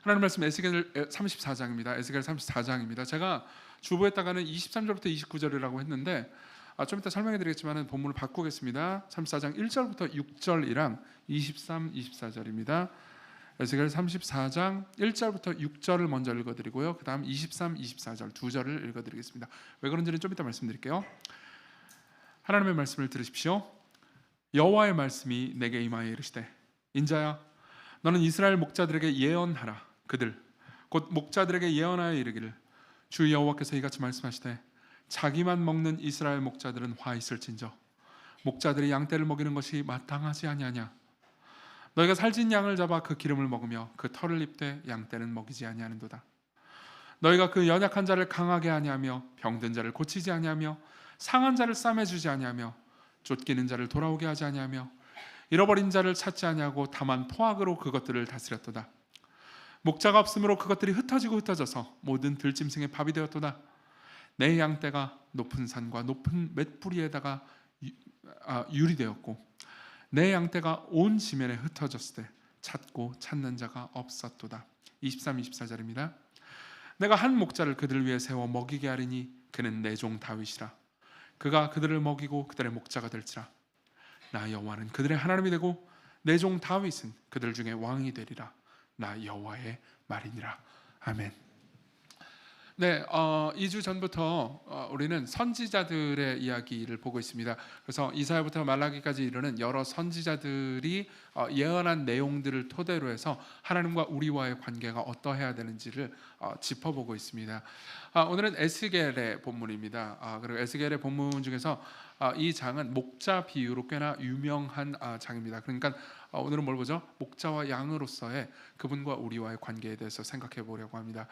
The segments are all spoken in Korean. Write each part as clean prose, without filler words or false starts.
하나님 말씀 에스겔 34장입니다. 에스겔 34장입니다. 제가 주보에다가는 23절부터 29절이라고 했는데 좀 이따 설명해 드리겠지만 본문을 바꾸겠습니다. 34장 1절부터 6절이랑 23, 24절입니다. 에스겔 34장 1절부터 6절을 먼저 읽어드리고요. 그 다음 23, 24절 두 절을 읽어드리겠습니다. 왜 그런지는 좀 이따 말씀드릴게요. 하나님의 말씀을 들으십시오. 여호와의 말씀이 내게 임하여 이르시되 인자야 너는 이스라엘 목자들에게 예언하라. 그들 곧 목자들에게 예언하여 이르기를 주 여호와께서 이같이 말씀하시되 자기만 먹는 이스라엘 목자들은 화 있을진저 목자들이 양떼를 먹이는 것이 마땅하지 아니하냐. 너희가 살진 양을 잡아 그 기름을 먹으며 그 털을 입되 양떼는 먹이지 아니하는도다. 너희가 그 연약한 자를 강하게 아니하며 병든 자를 고치지 아니하며 상한 자를 싸매주지 아니하며 쫓기는 자를 돌아오게 하지 아니하며 잃어버린 자를 찾지 아니하고 다만 포악으로 그것들을 다스렸도다. 목자가 없으므로 그것들이 흩어지고 흩어져서 모든 들짐승의 밥이 되었도다. 내 양떼가 높은 산과 높은 맷뿌리에다가 유리되었고 내 양떼가 온 지면에 흩어졌을 때 찾고 찾는 자가 없었도다. 23, 24절입니다. 내가 한 목자를 그들 위해 세워 먹이게 하리니 그는 내 종 다윗이라. 그가 그들을 먹이고 그들의 목자가 될지라. 나 여호와는 그들의 하나님이 되고 내 종 다윗은 그들 중에 왕이 되리라. 나 여호와의 말이니라. 아멘. 네, 2주 전부터 우리는 선지자들의 이야기를 보고 있습니다. 그래서 이사야부터 말라기까지 이르는 여러 선지자들이 예언한 내용들을 토대로 해서 하나님과 우리와의 관계가 어떠해야 되는지를 짚어보고 있습니다. 오늘은 에스겔의 본문입니다. 그리고 에스겔의 본문 중에서 이 장은 목자 비유로 꽤나 유명한 장입니다. 그러니까 오늘은 뭘 보죠? 목자와 양으로서의 그분과 우리와의 관계에 대해서 생각해 보려고 합니다.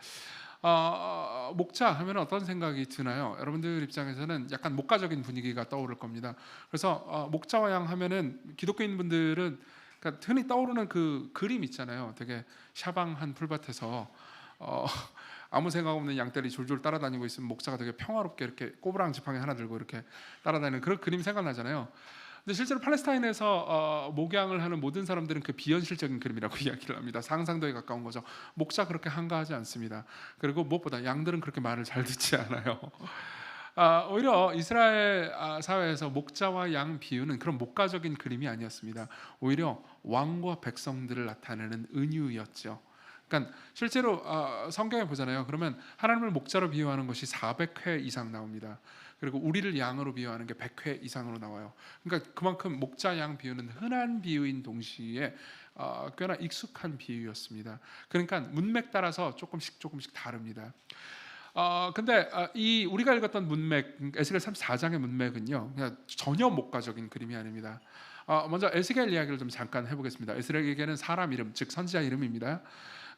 목자 하면 어떤 생각이 드나요? 여러분들 입장에서는 약간 목가적인 분위기가 떠오를 겁니다. 그래서 목자와 양 하면은 기독교인 분들은 그러니까 흔히 떠오르는 그 그림 있잖아요. 되게 샤방한 풀밭에서 아무 생각 없는 양떼들이 졸졸 따라다니고 있으면 목자가 되게 평화롭게 이렇게 꼬부랑 지팡이 하나 들고 이렇게 따라다니는 그런 그림 생각나잖아요. 근데 실제로 팔레스타인에서 목양을 하는 모든 사람들은 그 비현실적인 그림이라고 이야기를 합니다. 상상도에 가까운 거죠. 목자 그렇게 한가하지 않습니다. 그리고 무엇보다 양들은 그렇게 말을 잘 듣지 않아요. 오히려 이스라엘 사회에서 목자와 양 비유는 그런 목가적인 그림이 아니었습니다. 오히려 왕과 백성들을 나타내는 은유였죠. 그러니까 실제로 성경에 보잖아요. 그러면 하나님을 목자로 비유하는 것이 400회 이상 나옵니다. 그리고 우리를 양으로 비유하는 게 100회 이상으로 나와요. 그러니까 그만큼 목자 양 비유는 흔한 비유인 동시에 꽤나 익숙한 비유였습니다. 그러니까 문맥 따라서 조금씩 다릅니다. 근데 이 우리가 읽었던 문맥 에스겔 34장의 문맥은요 그냥 전혀 목가적인 그림이 아닙니다. 먼저 에스겔 이야기를 좀 잠깐 해보겠습니다. 에스겔에게는 사람 이름 즉 선지자 이름입니다.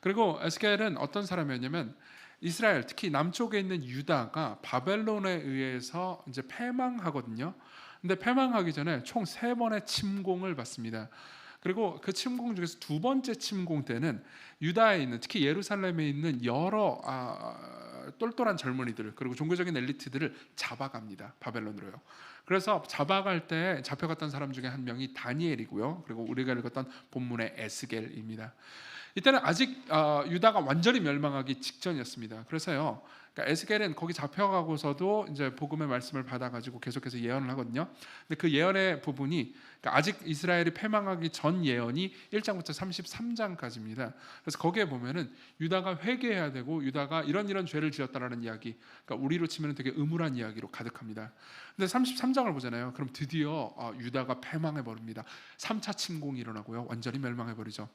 그리고 에스겔은 어떤 사람이었냐면 이스라엘 특히 남쪽에 있는 유다가 바벨론에 의해서 이제 패망하거든요. 근데 패망하기 전에 총 3번의 침공을 받습니다. 그리고 그 침공 중에서 두 번째 침공 때는 유다에 있는 특히 예루살렘에 있는 여러 똘똘한 젊은이들 그리고 종교적인 엘리트들을 잡아갑니다. 바벨론으로요. 그래서 잡아갈 때 잡혀갔던 사람 중에 한 명이 다니엘이고요. 그리고 우리가 읽었던 본문의 에스겔입니다. 이때는 아직 유다가 완전히 멸망하기 직전이었습니다. 그래서요, 그러니까 에스겔은 거기 잡혀가고서도 이제 복음의 말씀을 받아가지고 계속해서 예언을 하거든요. 근데 그 예언의 부분이 그러니까 아직 이스라엘이 패망하기 전 예언이 1장부터 33장까지입니다. 그래서 거기에 보면은 유다가 회개해야 되고 유다가 이런 죄를 지었다라는 이야기, 그러니까 우리로 치면 되게 음울한 이야기로 가득합니다. 근데 33장을 보잖아요. 그럼 드디어 유다가 패망해 버립니다. 3차 침공이 일어나고요, 완전히 멸망해 버리죠.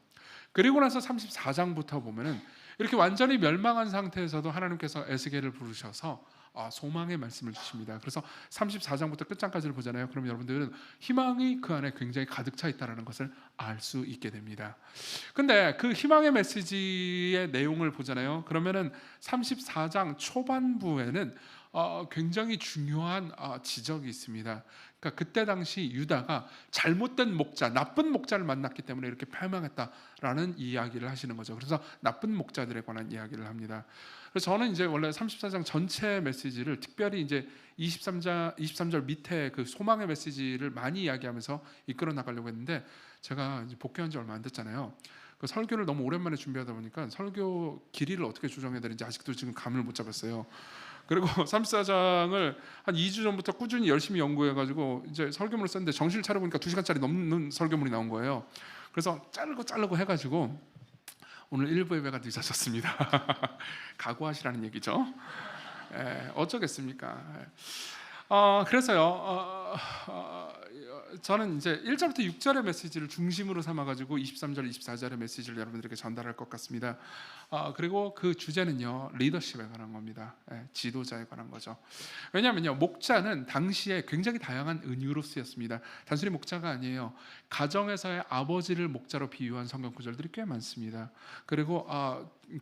그리고 나서 34장부터 보면은 이렇게 완전히 멸망한 상태에서도 하나님께서 에스겔을 부르셔서 소망의 말씀을 주십니다. 그래서 34장부터 끝장까지를 보잖아요. 그럼 여러분들은 희망이 그 안에 굉장히 가득 차 있다는 것을 알 수 있게 됩니다. 근데 그 희망의 메시지의 내용을 보잖아요. 그러면은 34장 초반부에는 굉장히 중요한 지적이 있습니다. 그러니까 그때 당시 유다가 잘못된 목자, 나쁜 목자를 만났기 때문에 이렇게 패망했다라는 이야기를 하시는 거죠. 그래서 나쁜 목자들에 관한 이야기를 합니다. 그래서 저는 이제 원래 34장 전체 메시지를 특별히 이제 23절 밑에 그 소망의 메시지를 많이 이야기하면서 이끌어 나가려고 했는데 제가 이제 복귀한 지 얼마 안 됐잖아요. 그 설교를 너무 오랜만에 준비하다 보니까 설교 길이를 어떻게 조정해야 되는지 아직도 지금 감을 못 잡았어요. 그리고 34장을 한 2주 전부터 꾸준히 열심히 연구해가지고 이제 설교문을 썼는데 정신을 차려보니까 2시간짜리 넘는 설교문이 나온 거예요. 그래서 자르고 해가지고 오늘 1부 예배가 늦어졌습니다. 각오하시라는 얘기죠. 어쩌겠습니까? 그래서요. 저는 이제 1절부터 6절의 메시지를 중심으로 삼아가지고 23절, 24절의 메시지를 여러분들에게 전달할 것 같습니다. 그리고 그 주제는요, 리더십에 관한 겁니다. 지도자에 관한 거죠. 왜냐하면요, 목자는 당시에 굉장히 다양한 은유로 쓰였습니다. 단순히 목자가 아니에요. 가정에서의 아버지를 목자로 비유한 성경 구절들이 꽤 많습니다. 그리고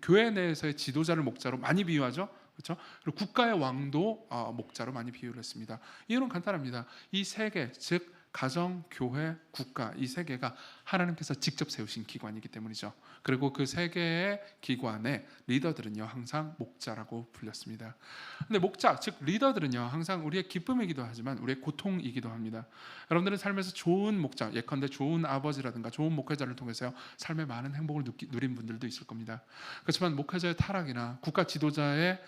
교회 내에서의 지도자를 목자로 많이 비유하죠. 그렇죠? 그리고 국가의 왕도 목자로 많이 비유를 했습니다. 이유는 간단합니다. 이 세 개, 즉 가정, 교회, 국가, 이 세 개가 하나님께서 직접 세우신 기관이기 때문이죠. 그리고 그 세 개의 기관의 리더들은요, 항상 목자라고 불렸습니다. 근데 목자, 즉 리더들은요, 항상 우리의 기쁨이기도 하지만 우리의 고통이기도 합니다. 여러분들은 삶에서 좋은 목자, 예컨대 좋은 아버지라든가 좋은 목회자를 통해서요, 삶의 많은 행복을 누린 분들도 있을 겁니다. 그렇지만 목회자의 타락이나 국가 지도자의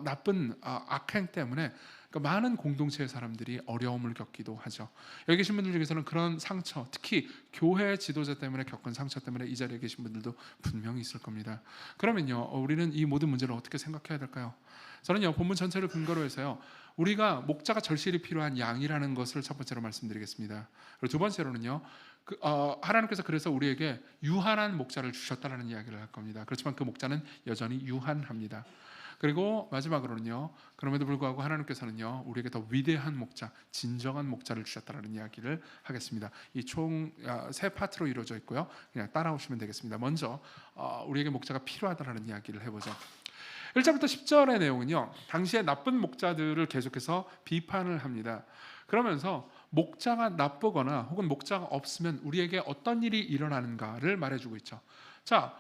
나쁜 악행 때문에 많은 공동체의 사람들이 어려움을 겪기도 하죠. 여기 계신 분들 중에서는 그런 상처, 특히 교회 지도자 때문에 겪은 상처 때문에 이 자리에 계신 분들도 분명히 있을 겁니다. 그러면요, 우리는 이 모든 문제를 어떻게 생각해야 될까요? 저는요, 본문 전체를 근거로 해서요, 우리가 목자가 절실히 필요한 양이라는 것을 첫 번째로 말씀드리겠습니다. 그리고 두 번째로는요, 하나님께서 그래서 우리에게 유한한 목자를 주셨다라는 이야기를 할 겁니다. 그렇지만 그 목자는 여전히 유한합니다. 그리고 마지막으로는요, 그럼에도 불구하고 하나님께서는요, 우리에게 더 위대한 목자, 진정한 목자를 주셨다는 이야기를 하겠습니다. 이 총 세 파트로 이루어져 있고요. 그냥 따라오시면 되겠습니다. 먼저 우리에게 목자가 필요하다는 이야기를 해보죠. 1절부터 10절의 내용은요, 당시의 나쁜 목자들을 계속해서 비판을 합니다. 그러면서 목자가 나쁘거나 혹은 목자가 없으면 우리에게 어떤 일이 일어나는가를 말해주고 있죠. 자,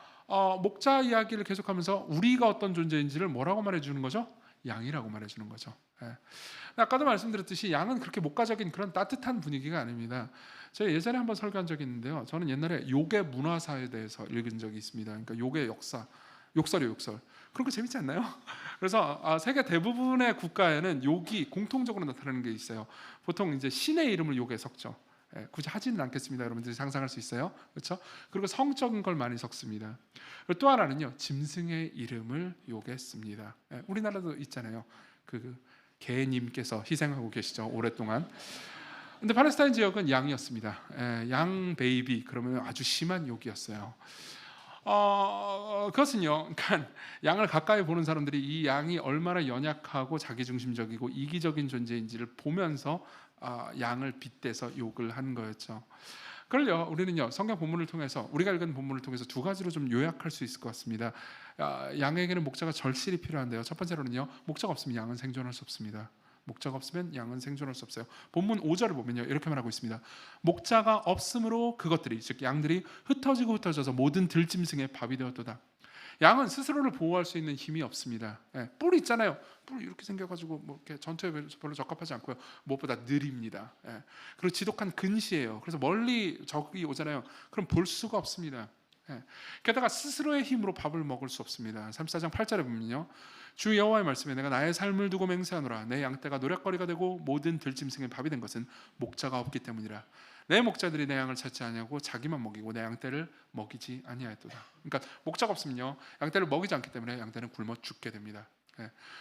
목자 이야기를 계속하면서 우리가 어떤 존재인지를 뭐라고 말해주는 거죠? 양이라고 말해주는 거죠. 아까도 말씀드렸듯이 양은 그렇게 목가적인 그런 따뜻한 분위기가 아닙니다. 제가 예전에 한번 설교한 적이 있는데요, 저는 옛날에 욕의 문화사에 대해서 읽은 적이 있습니다. 그러니까 욕의 역사, 욕설이요, 욕설. 그런 거 재밌지 않나요? 그래서 세계 대부분의 국가에는 욕이 공통적으로 나타나는 게 있어요. 보통 이제 신의 이름을 욕에 섞죠. 굳이 하지는 않겠습니다. 여러분들이 상상할 수 있어요, 그렇죠? 그리고 성적인 걸 많이 섞습니다. 그리고 또 하나는요, 짐승의 이름을 욕에 씁니다. 우리나라도 있잖아요. 그 개님께서 희생하고 계시죠, 오랫동안. 근데 팔레스타인 지역은 양이었습니다. 양 베이비 그러면 아주 심한 욕이었어요. 그것은요, 그러니까 양을 가까이 보는 사람들이 이 양이 얼마나 연약하고 자기중심적이고 이기적인 존재인지를 보면서 양을 빗대서 욕을 한 거였죠. 그걸요, 우리는요, 성경 본문을 통해서, 우리가 읽은 본문을 통해서 두 가지로 좀 요약할 수 있을 것 같습니다. 양에게는 목자가 절실히 필요한데요, 첫 번째로는요, 목자가 없으면 양은 생존할 수 없습니다. 목자가 없으면 양은 생존할 수 없어요. 본문 5절을 보면요, 이렇게 말하고 있습니다. 목자가 없으므로 그것들이, 즉 양들이 흩어져서 모든 들짐승의 밥이 되었도다. 양은 스스로를 보호할 수 있는 힘이 없습니다. 뿔이 있잖아요. 뿔이 이렇게 생겨가지고 뭐 이렇게 전투에 별로 적합하지 않고요. 무엇보다 느립니다. 그리고 지독한 근시예요. 그래서 멀리 적이 오잖아요. 그럼 볼 수가 없습니다. 게다가 스스로의 힘으로 밥을 먹을 수 없습니다. 34장 8절에 보면요, 주 여호와의 말씀에 내가 나의 삶을 두고 맹세하노라. 내 양떼가 노략거리가 되고 모든 들짐승의 밥이 된 것은 목자가 없기 때문이라. 내 목자들이 내 양을 찾지 아니하고 자기만 먹이고 내 양떼를 먹이지 아니하였도다. 그러니까 목자가 없으면요, 양떼를 먹이지 않기 때문에 양떼는 굶어 죽게 됩니다.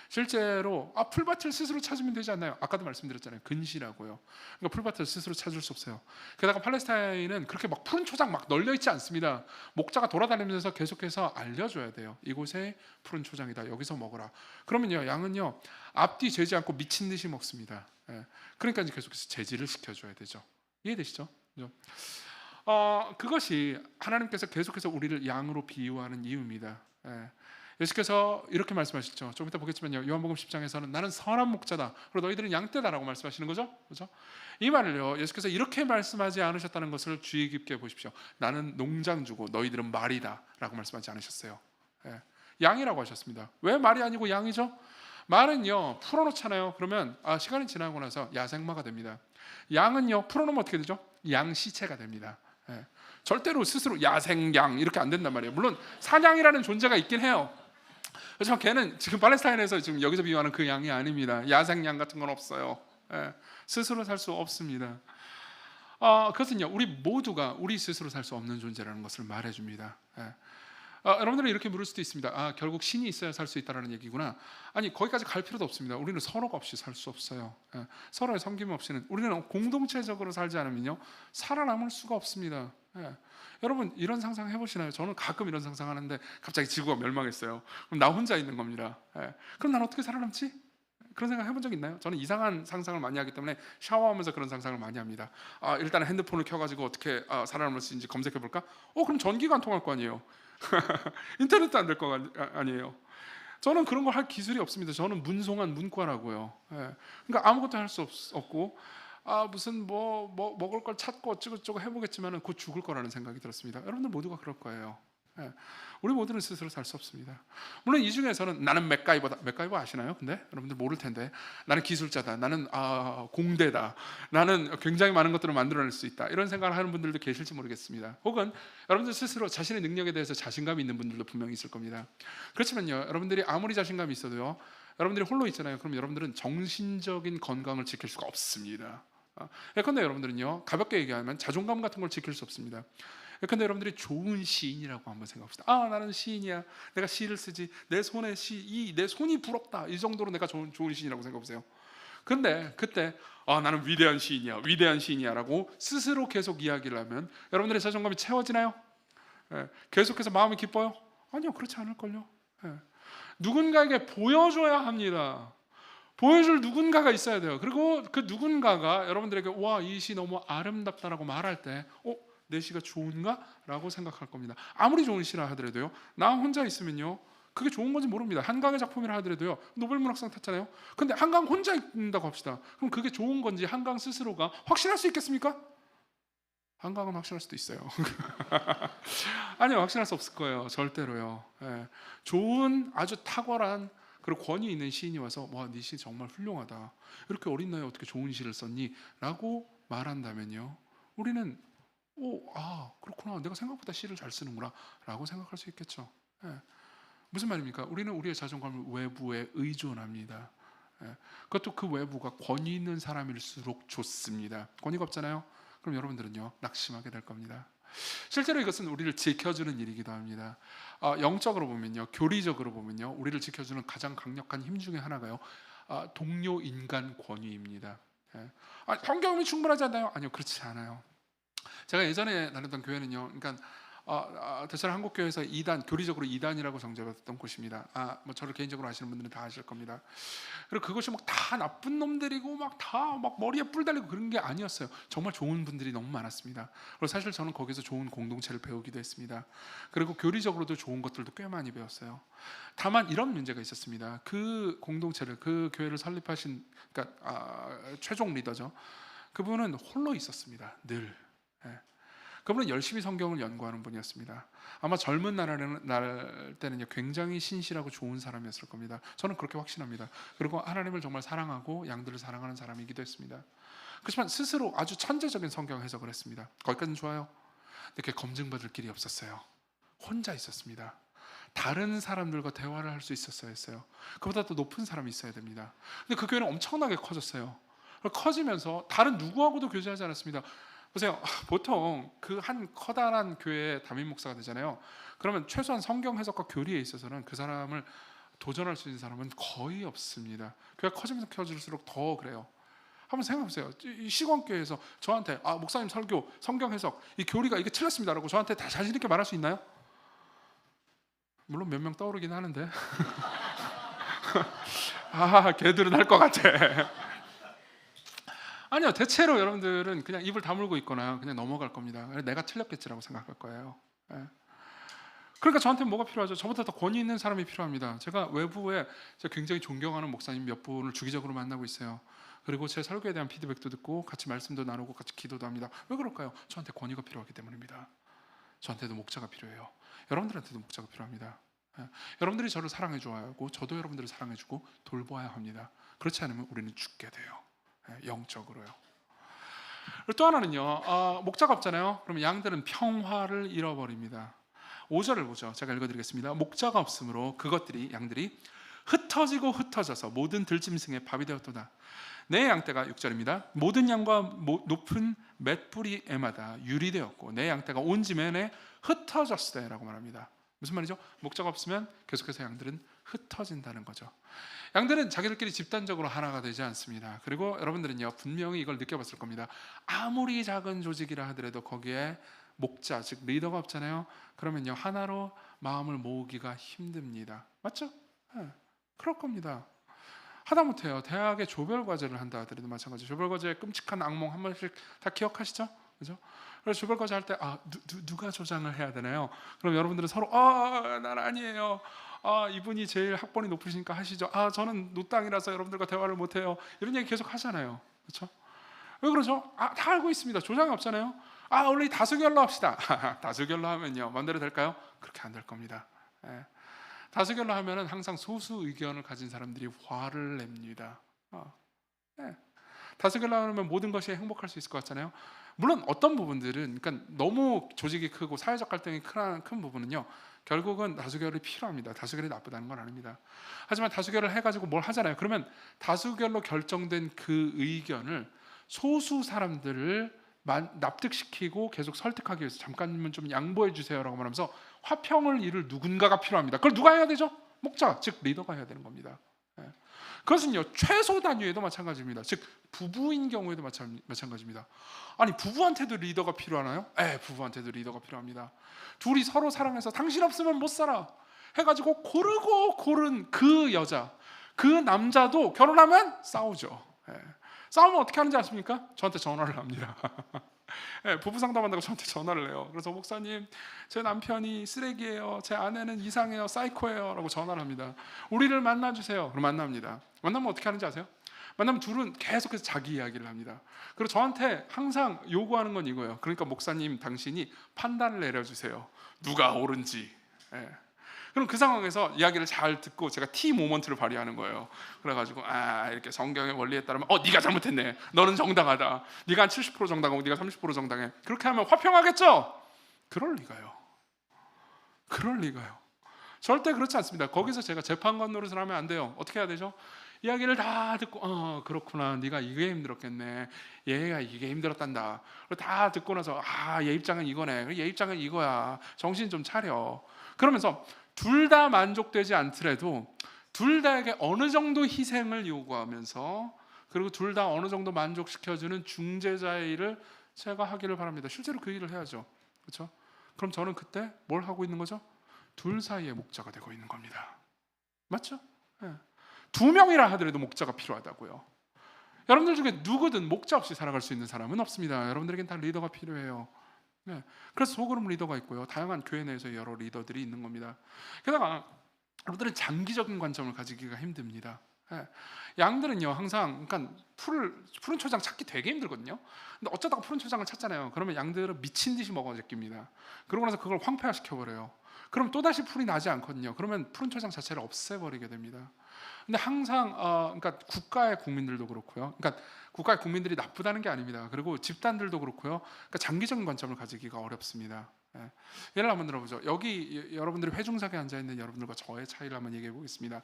실제로 풀밭을 스스로 찾으면 되지 않나요? 아까도 말씀드렸잖아요, 근시라고요. 그러니까 풀밭을 스스로 찾을 수 없어요. 게다가 팔레스타인은 그렇게 막 푸른 초장 막 널려 있지 않습니다. 목자가 돌아다니면서 계속해서 알려줘야 돼요. 이곳에 푸른 초장이다, 여기서 먹어라. 그러면요, 양은요, 앞뒤 재지 않고 미친 듯이 먹습니다. 그러니까 이제 계속해서 제지를 시켜줘야 되죠. 이해되시죠? 그것이 하나님께서 계속해서 우리를 양으로 비유하는 이유입니다. 예수께서 이렇게 말씀하셨죠. 좀 이따 보겠지만요, 요한복음 10장에서는 나는 선한 목자다, 그리고 너희들은 양떼다라고 말씀하시는 거죠. 그렇죠? 이 말을요, 예수께서 이렇게 말씀하지 않으셨다는 것을 주의 깊게 보십시오. 나는 농장주고 너희들은 말이다 라고 말씀하지 않으셨어요. 양이라고 하셨습니다. 왜 말이 아니고 양이죠? 말은요, 풀어놓잖아요. 그러면 시간이 지나고 나서 야생마가 됩니다. 양은요, 풀어놓으면 어떻게 되죠? 양시체가 됩니다. 절대로 스스로 야생양 이렇게 안 된단 말이에요. 물론 사냥이라는 존재가 있긴 해요. 그렇지만 걔는 지금 팔레스타인에서 지금 여기서 비유하는 그 양이 아닙니다. 야생양 같은 건 없어요. 예, 스스로 살 수 없습니다. 그것은요, 우리 모두가 우리 스스로 살 수 없는 존재라는 것을 말해줍니다. 예. 여러분들은 이렇게 물을 수도 있습니다. 결국 신이 있어야 살 수 있다는 얘기구나. 아니, 거기까지 갈 필요도 없습니다. 우리는 서로가 없이 살 수 없어요. 예. 서로의 섬김 없이는, 우리는 공동체적으로 살지 않으면요 살아남을 수가 없습니다. 예. 여러분 이런 상상 해보시나요? 저는 가끔 이런 상상하는데 갑자기 지구가 멸망했어요. 그럼 나 혼자 있는 겁니다. 예. 그럼 난 어떻게 살아남지? 그런 생각 해본 적 있나요? 저는 이상한 상상을 많이 하기 때문에 샤워하면서 그런 상상을 많이 합니다. 일단 핸드폰을 켜가지고 어떻게 살아남을 수 있는지 검색해볼까? 그럼 전기가 안 통할 거 아니에요. 인터넷도 안 될 거 아니에요. 저는 그런 걸 할 기술이 없습니다. 저는 문송한 문과라고요. 예. 그러니까 아무것도 할 수 없고 무슨 뭐 먹을 걸 찾고 어쩌고저쩌고 해보겠지만은 곧 죽을 거라는 생각이 들었습니다. 여러분들 모두가 그럴 거예요. 예. 우리 모두는 스스로 살 수 없습니다. 물론 이 중에서는 나는 맥가이버다. 맥가이버 아시나요? 근데 여러분들 모를 텐데 나는 기술자다. 나는 공대다. 나는 굉장히 많은 것들을 만들어낼 수 있다. 이런 생각을 하는 분들도 계실지 모르겠습니다. 혹은 여러분들 스스로 자신의 능력에 대해서 자신감이 있는 분들도 분명히 있을 겁니다. 그렇지만요, 여러분들이 아무리 자신감이 있어도요, 여러분들이 홀로 있잖아요. 그럼 여러분들은 정신적인 건강을 지킬 수가 없습니다. 예컨대 여러분들은요, 가볍게 얘기하면 자존감 같은 걸 지킬 수 없습니다. 예컨대 여러분들이 좋은 시인이라고 한번 생각합시다. 나는 시인이야. 내가 시를 쓰지. 내 손에 내 손이 부럽다. 이 정도로 내가 좋은 시인이라고 생각해보세요. 근데 그때 나는 위대한 시인이야. 위대한 시인이야라고 스스로 계속 이야기를 하면 여러분들의 자존감이 채워지나요? 예. 계속해서 마음이 기뻐요? 아니요, 그렇지 않을걸요. 예. 누군가에게 보여줘야 합니다. 보여줄 누군가가 있어야 돼요. 그리고 그 누군가가 여러분들에게 와, 이 시 너무 아름답다라고 말할 때 내 시가 좋은가? 라고 생각할 겁니다. 아무리 좋은 시라 하더라도요, 나 혼자 있으면요 그게 좋은 건지 모릅니다. 한강의 작품이라 하더라도요, 노벨문학상 탔잖아요. 근데 한강 혼자 있는다고 합시다. 그럼 그게 좋은 건지 한강 스스로가 확신할 수 있겠습니까? 한강은 확신할 수도 있어요. 아니요, 확신할 수 없을 거예요. 절대로요. 예. 좋은 아주 탁월한 그리고 권위 있는 시인이 와서 와, 네 시 정말 훌륭하다. 이렇게 어린 나이에 어떻게 좋은 시를 썼니? 라고 말한다면요, 우리는 그렇구나. 내가 생각보다 시를 잘 쓰는구나. 라고 생각할 수 있겠죠. 예. 무슨 말입니까? 우리는 우리의 자존감을 외부에 의존합니다. 예. 그것도 그 외부가 권위 있는 사람일수록 좋습니다. 권위가 없잖아요. 그럼 여러분들은요 낙심하게 될 겁니다. 실제로 이것은 우리를 지켜주는 일이기도 합니다. 영적으로 보면요, 교리적으로 보면요, 우리를 지켜주는 가장 강력한 힘 중에 하나가요, 동료 인간 권위입니다. 예. 성경이 충분하지 않나요? 아니요, 그렇지 않아요. 제가 예전에 다녔던 교회는요, 그러니까 대체로 한국교회에서 2단, 교리적으로 2단이라고 정죄받았던 곳입니다. 뭐 저를 개인적으로 아시는 분들은 다 아실 겁니다. 그리고 그것이 막 다 나쁜 놈들이고 막 다 막 머리에 뿔 달리고 그런 게 아니었어요. 정말 좋은 분들이 너무 많았습니다. 그리고 사실 저는 거기서 좋은 공동체를 배우기도 했습니다. 그리고 교리적으로도 좋은 것들도 꽤 많이 배웠어요. 다만 이런 문제가 있었습니다. 그 공동체를, 그 교회를 설립하신, 그러니까 최종 리더죠. 그분은 홀로 있었습니다. 늘. 예. 그분은 열심히 성경을 연구하는 분이었습니다. 아마 젊은 날 때는요 굉장히 신실하고 좋은 사람이었을 겁니다. 저는 그렇게 확신합니다. 그리고 하나님을 정말 사랑하고 양들을 사랑하는 사람이기도 했습니다. 그렇지만 스스로 아주 천재적인 성경 해석을 했습니다. 거기까지는 좋아요. 근데 그게 검증받을 길이 없었어요. 혼자 있었습니다. 다른 사람들과 대화를 할 수 있었어야 했어요. 그보다 더 높은 사람이 있어야 됩니다. 근데 그 교회는 엄청나게 커졌어요. 커지면서 다른 누구하고도 교제하지 않았습니다. 보세요. 보통 그 한 커다란 교회의 담임 목사가 되잖아요. 그러면 최소한 성경 해석과 교리에 있어서는 그 사람을 도전할 수 있는 사람은 거의 없습니다. 교회가 커지면서 커질수록 더 그래요. 한번 생각해보세요. 이 시건교회에서 저한테 목사님 설교, 성경 해석, 이 교리가 이게 틀렸습니다라고 저한테 다 자신 있게 말할 수 있나요? 물론 몇 명 떠오르긴 하는데 걔들은 할 것 같아. 아니요, 대체로 여러분들은 그냥 입을 다물고 있거나 그냥 넘어갈 겁니다. 내가 틀렸겠지라고 생각할 거예요. 예. 그러니까 저한테 뭐가 필요하죠? 저보다 더 권위 있는 사람이 필요합니다. 제가 외부에 제가 굉장히 존경하는 목사님 몇 분을 주기적으로 만나고 있어요. 그리고 제 설교에 대한 피드백도 듣고 같이 말씀도 나누고 같이 기도도 합니다. 왜 그럴까요? 저한테 권위가 필요하기 때문입니다. 저한테도 목자가 필요해요. 여러분들한테도 목자가 필요합니다. 예. 여러분들이 저를 사랑해 줘야 하고 저도 여러분들을 사랑해 주고 돌봐야 합니다. 그렇지 않으면 우리는 죽게 돼요. 영적으로요. 그리고 또 하나는요, 목자가 없잖아요. 그러면 양들은 평화를 잃어버립니다. 5절을 보죠. 제가 읽어드리겠습니다. 목자가 없으므로 그것들이 양들이 흩어지고 흩어져서 모든 들짐승의 밥이 되었도다. 내 양떼가 6절입니다. 모든 양과 높은 맷뿌리 애마다 유리되었고 내 양떼가 온 지면에 흩어졌으되라고 말합니다. 무슨 말이죠? 목자가 없으면 계속해서 양들은 흩어진다는 거죠. 양들은 자기들끼리 집단적으로 하나가 되지 않습니다. 그리고 여러분들은요 분명히 이걸 느껴봤을 겁니다. 아무리 작은 조직이라 하더라도 거기에 목자 즉 리더가 없잖아요. 그러면요 하나로 마음을 모으기가 힘듭니다. 맞죠? 네, 그럴 겁니다. 하다못해요 대학에 조별 과제를 한다 하더라도 마찬가지. 조별 과제에 끔찍한 악몽 한 번씩 다 기억하시죠? 그죠? 그래서 조별 과제 할 때 누가 조장을 해야 되나요? 그럼 여러분들은 서로 난 아니에요. 이분이 제일 학번이 높으시니까 하시죠. 저는 노땅이라서 여러분들과 대화를 못해요. 이런 얘기 계속 하잖아요. 그렇죠? 왜 그러죠? 다 알고 있습니다. 조장이 없잖아요. 원래 다수결로 합시다. 다수결로 하면요 마음대로 될까요? 그렇게 안 될 겁니다. 예. 다수결로 하면은 항상 소수 의견을 가진 사람들이 화를 냅니다. 예. 다수결로 하면 모든 것이 행복할 수 있을 것 같잖아요. 물론 어떤 부분들은, 그러니까 너무 조직이 크고 사회적 갈등이 큰 부분은요 결국은 다수결이 필요합니다. 다수결이 나쁘다는 건 아닙니다. 하지만 다수결을 해가지고 뭘 하잖아요. 그러면 다수결로 결정된 그 의견을 소수 사람들을 납득시키고 계속 설득하기 위해서 잠깐만 좀 양보해 주세요라고 말하면서 화평을 이룰 누군가가 필요합니다. 그걸 누가 해야 되죠? 목자, 즉 리더가 해야 되는 겁니다. 그것은요 최소 단위에도 마찬가지입니다. 즉 부부인 경우에도 마찬가지입니다. 아니 부부한테도 리더가 필요하나요? 부부한테도 리더가 필요합니다. 둘이 서로 사랑해서 당신 없으면 못 살아 해가지고 고르고 고른 그 여자, 그 남자도 결혼하면 싸우죠. 싸우면 어떻게 하는지 아십니까? 저한테 전화를 합니다. 부부 상담한다고 저한테 전화를 해요. 그래서 목사님 제 남편이 쓰레기예요, 제 아내는 이상해요, 사이코예요 라고 전화를 합니다. 우리를 만나주세요. 그럼 만납니다. 만나면 어떻게 하는지 아세요? 만나면 둘은 계속해서 자기 이야기를 합니다. 그리고 저한테 항상 요구하는 건 이거예요. 그러니까 목사님 당신이 판단을 내려주세요. 누가 옳은지. 그럼 그 상황에서 이야기를 잘 듣고 제가 티 모먼트를 발휘하는 거예요. 그래가지고 이렇게 성경의 원리에 따르면 네가 잘못했네, 너는 정당하다, 네가 한 70% 정당하고 네가 30% 정당해, 그렇게 하면 화평하겠죠? 그럴 리가요. 절대 그렇지 않습니다. 거기서 제가 재판관 노릇을 하면 안 돼요. 어떻게 해야 되죠? 이야기를 다 듣고 그렇구나, 네가 이게 힘들었겠네, 얘가 이게 힘들었단다, 다 듣고 나서 얘 입장은 이거네, 얘 입장은 이거야, 정신 좀 차려. 그러면서 둘 다 만족되지 않더라도 둘 다에게 어느 정도 희생을 요구하면서 그리고 둘 다 어느 정도 만족시켜주는 중재자의 일을 제가 하기를 바랍니다. 실제로 그 일을 해야죠. 그렇죠? 그럼 저는 그때 뭘 하고 있는 거죠? 둘 사이의 목자가 되고 있는 겁니다. 맞죠? 두 명이라 하더라도 목자가 필요하다고요. 여러분들 중에 누구든 목자 없이 살아갈 수 있는 사람은 없습니다. 여러분들에겐 다 리더가 필요해요. 그래서 소그룹 리더가 있고요, 다양한 교회 내에서 여러 리더들이 있는 겁니다. 게다가 여러분들은 장기적인 관점을 가지기가 힘듭니다. 양들은요 항상, 그러니까 푸른 초장 찾기 되게 힘들거든요. 근데 어쩌다가 푸른 초장을 찾잖아요. 그러면 양들은 미친 듯이 먹어 제낍니다. 그러고 나서 그걸 황폐화시켜 버려요. 그럼 또 다시 풀이 나지 않거든요. 그러면 푸른 초장 자체를 없애버리게 됩니다. 근데 항상 그러니까 국가의 국민들도 그렇고요. 그러니까 국가의 국민들이 나쁘다는 게 아닙니다. 그리고 집단들도 그렇고요. 그러니까 장기적인 관점을 가지기가 어렵습니다. 예를 한번 들어보죠. 여기 여러분들이 회중석에 앉아 있는 여러분들과 저의 차이를 한번 얘기해 보겠습니다.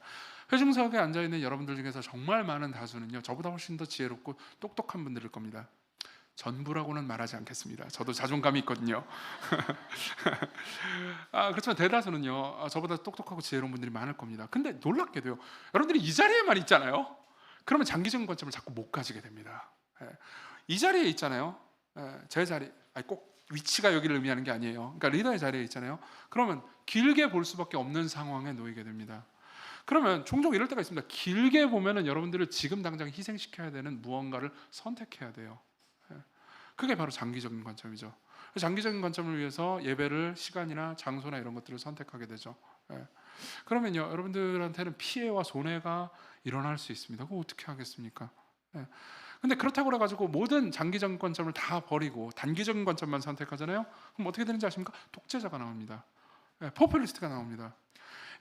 회중석에 앉아 있는 여러분들 중에서 정말 많은 다수는요, 저보다 훨씬 더 지혜롭고 똑똑한 분들일 겁니다. 전부라고는 말하지 않겠습니다. 저도 자존감이 있거든요. 그렇지만 대다수는요 저보다 똑똑하고 지혜로운 분들이 많을 겁니다. 근데 놀랍게도요, 여러분들이 이 자리에만 있잖아요. 그러면 장기적인 관점을 자꾸 못 가지게 됩니다. 이 자리에 있잖아요. 제 자리, 꼭 위치가 여기를 의미하는 게 아니에요. 그러니까 리더의 자리에 있잖아요. 그러면 길게 볼 수밖에 없는 상황에 놓이게 됩니다. 그러면 종종 이럴 때가 있습니다. 길게 보면은 여러분들을 지금 당장 희생시켜야 되는 무언가를 선택해야 돼요. 그게 바로 장기적인 관점이죠. 장기적인 관점을 위해서 예배를 시간이나 장소나 이런 것들을 선택하게 되죠. 그러면요 여러분들한테는 피해와 손해가 일어날 수 있습니다. 그거 어떻게 하겠습니까? 근데 그렇다고 해가지고 모든 장기적인 관점을 다 버리고 단기적인 관점만 선택하잖아요. 그럼 어떻게 되는지 아십니까? 독재자가 나옵니다. 포퓰리스트가 나옵니다.